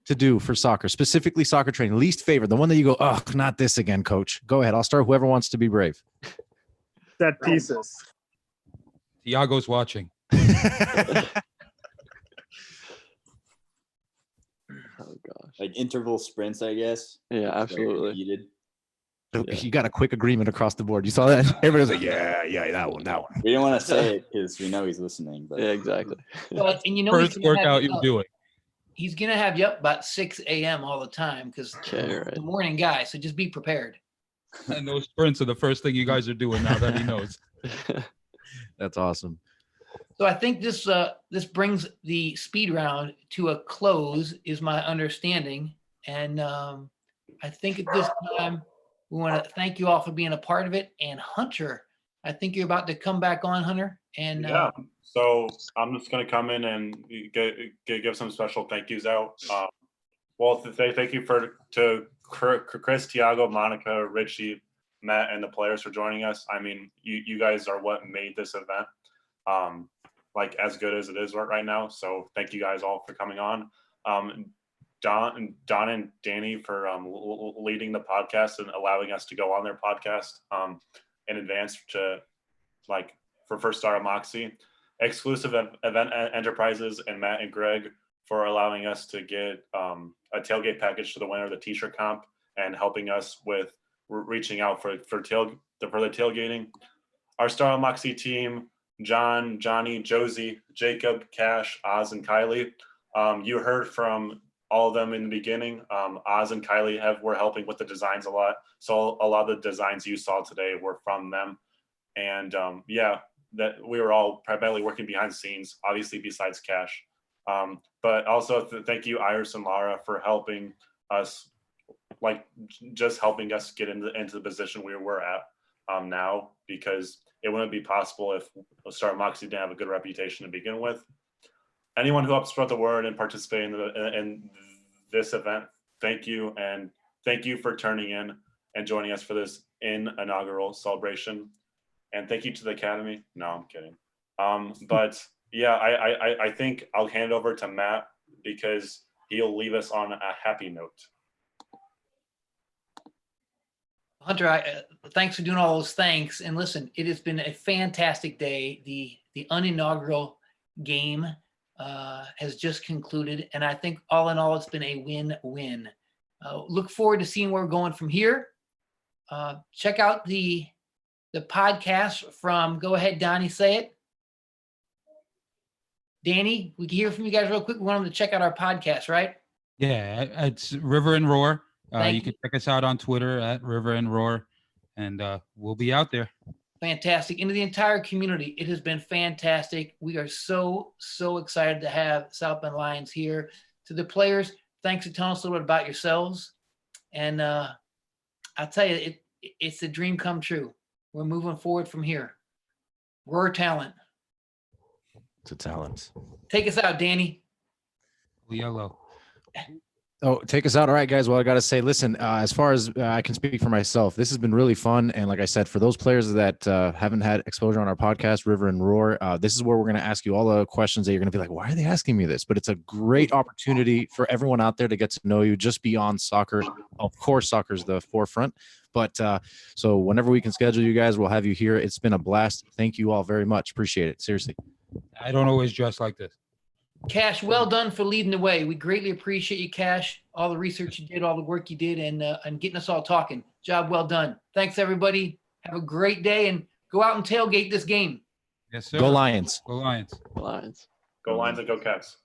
to do for soccer, specifically soccer training. Least favorite, the one that you go, oh, not this again, coach. Go ahead. I'll start. Whoever wants to be brave. Set pieces. Tiago's watching. Oh gosh. Like interval sprints, I guess. Yeah, Very absolutely. repeated. You got a quick agreement across the board. You saw that? Everybody's like, yeah, that one. We don't want to say it because we know he's listening. But Yeah, exactly. Well, and you know First he's gonna have workout you you up. do it. He's gonna have you up about 6 a.m. all the time because Okay, right. the morning guy. So just be prepared. And those sprints are the first thing you guys are doing now that he knows. That's awesome. So I think this brings the speed round to a close, is my understanding. And I think at this time we want to thank you all for being a part of it. And Hunter, I think you're about to come back on, Hunter. And Yeah. So I'm just gonna come in and give some special thank yous out. Well, thank you to Chris, Tiago, Monica, Richie, Matt, and the players for joining us. I mean, you guys are what made this event like as good as it is right now. So thank you guys all for coming on. Don and Danny for leading the podcast and allowing us to go on their podcast in advance to for First Star Moxie. Exclusive Event Enterprises and Matt and Greg for allowing us to get a tailgate package to the winner of the t-shirt comp and helping us with reaching out for the tailgating. Our Star Moxie team, John, Johnny, Josie, Jacob, Cash, Oz, and Kylie. You heard from all of them in the beginning. Oz and Kylie were helping with the designs a lot. So a lot of the designs you saw today were from them. And that we were all primarily working behind the scenes, obviously besides Cash. But also thank you, Iris and Lara, for helping us, just helping us get into the position we were at now, because it wouldn't be possible if Star Moxie didn't have a good reputation to begin with. Anyone who helped spread the word and participate in this event, thank you. And thank you for turning in and joining us for this inaugural celebration. And thank you to the Academy. No, I'm kidding. But yeah, I think I'll hand it over to Matt because he'll leave us on a happy note. Hunter, thanks for doing all those thanks. And listen, it has been a fantastic day. The uninaugural game has just concluded. And I think all in all, it's been a win-win. Look forward to seeing where we're going from here. Check out the podcast from, go ahead, Donnie, say it. Danny, we can hear from you guys real quick. We want them to check out our podcast, right? Yeah, it's River and Roar. Thank You can check us out on Twitter at River and Roar, and we'll be out there. Fantastic. And to the entire community, it has been fantastic. We are so excited to have South Bend Lions here. To the players, thanks for telling us a little bit about yourselves. And I'll tell you, it's a dream come true. We're moving forward from here. Roar talent. to talent. Take us out, Danny. Yellow. Oh, take us out. All right, guys. Well, I got to say, listen, as far as I can speak for myself, this has been really fun. And like I said, for those players that haven't had exposure on our podcast, River and Roar, this is where we're going to ask you all the questions that you're going to be like, why are they asking me this? But it's a great opportunity for everyone out there to get to know you just beyond soccer. Of course, soccer is the forefront. But so whenever we can schedule you guys, we'll have you here. It's been a blast. Thank you all very much. Appreciate it. Seriously. I don't always dress like this. Cash, well done for leading the way. We greatly appreciate you, Cash. All the research you did, all the work you did, and getting us all talking. Job well done. Thanks, everybody. Have a great day, and go out and tailgate this game. Yes, sir. Go Lions. Go Lions. Lions. Go Lions and go Cats.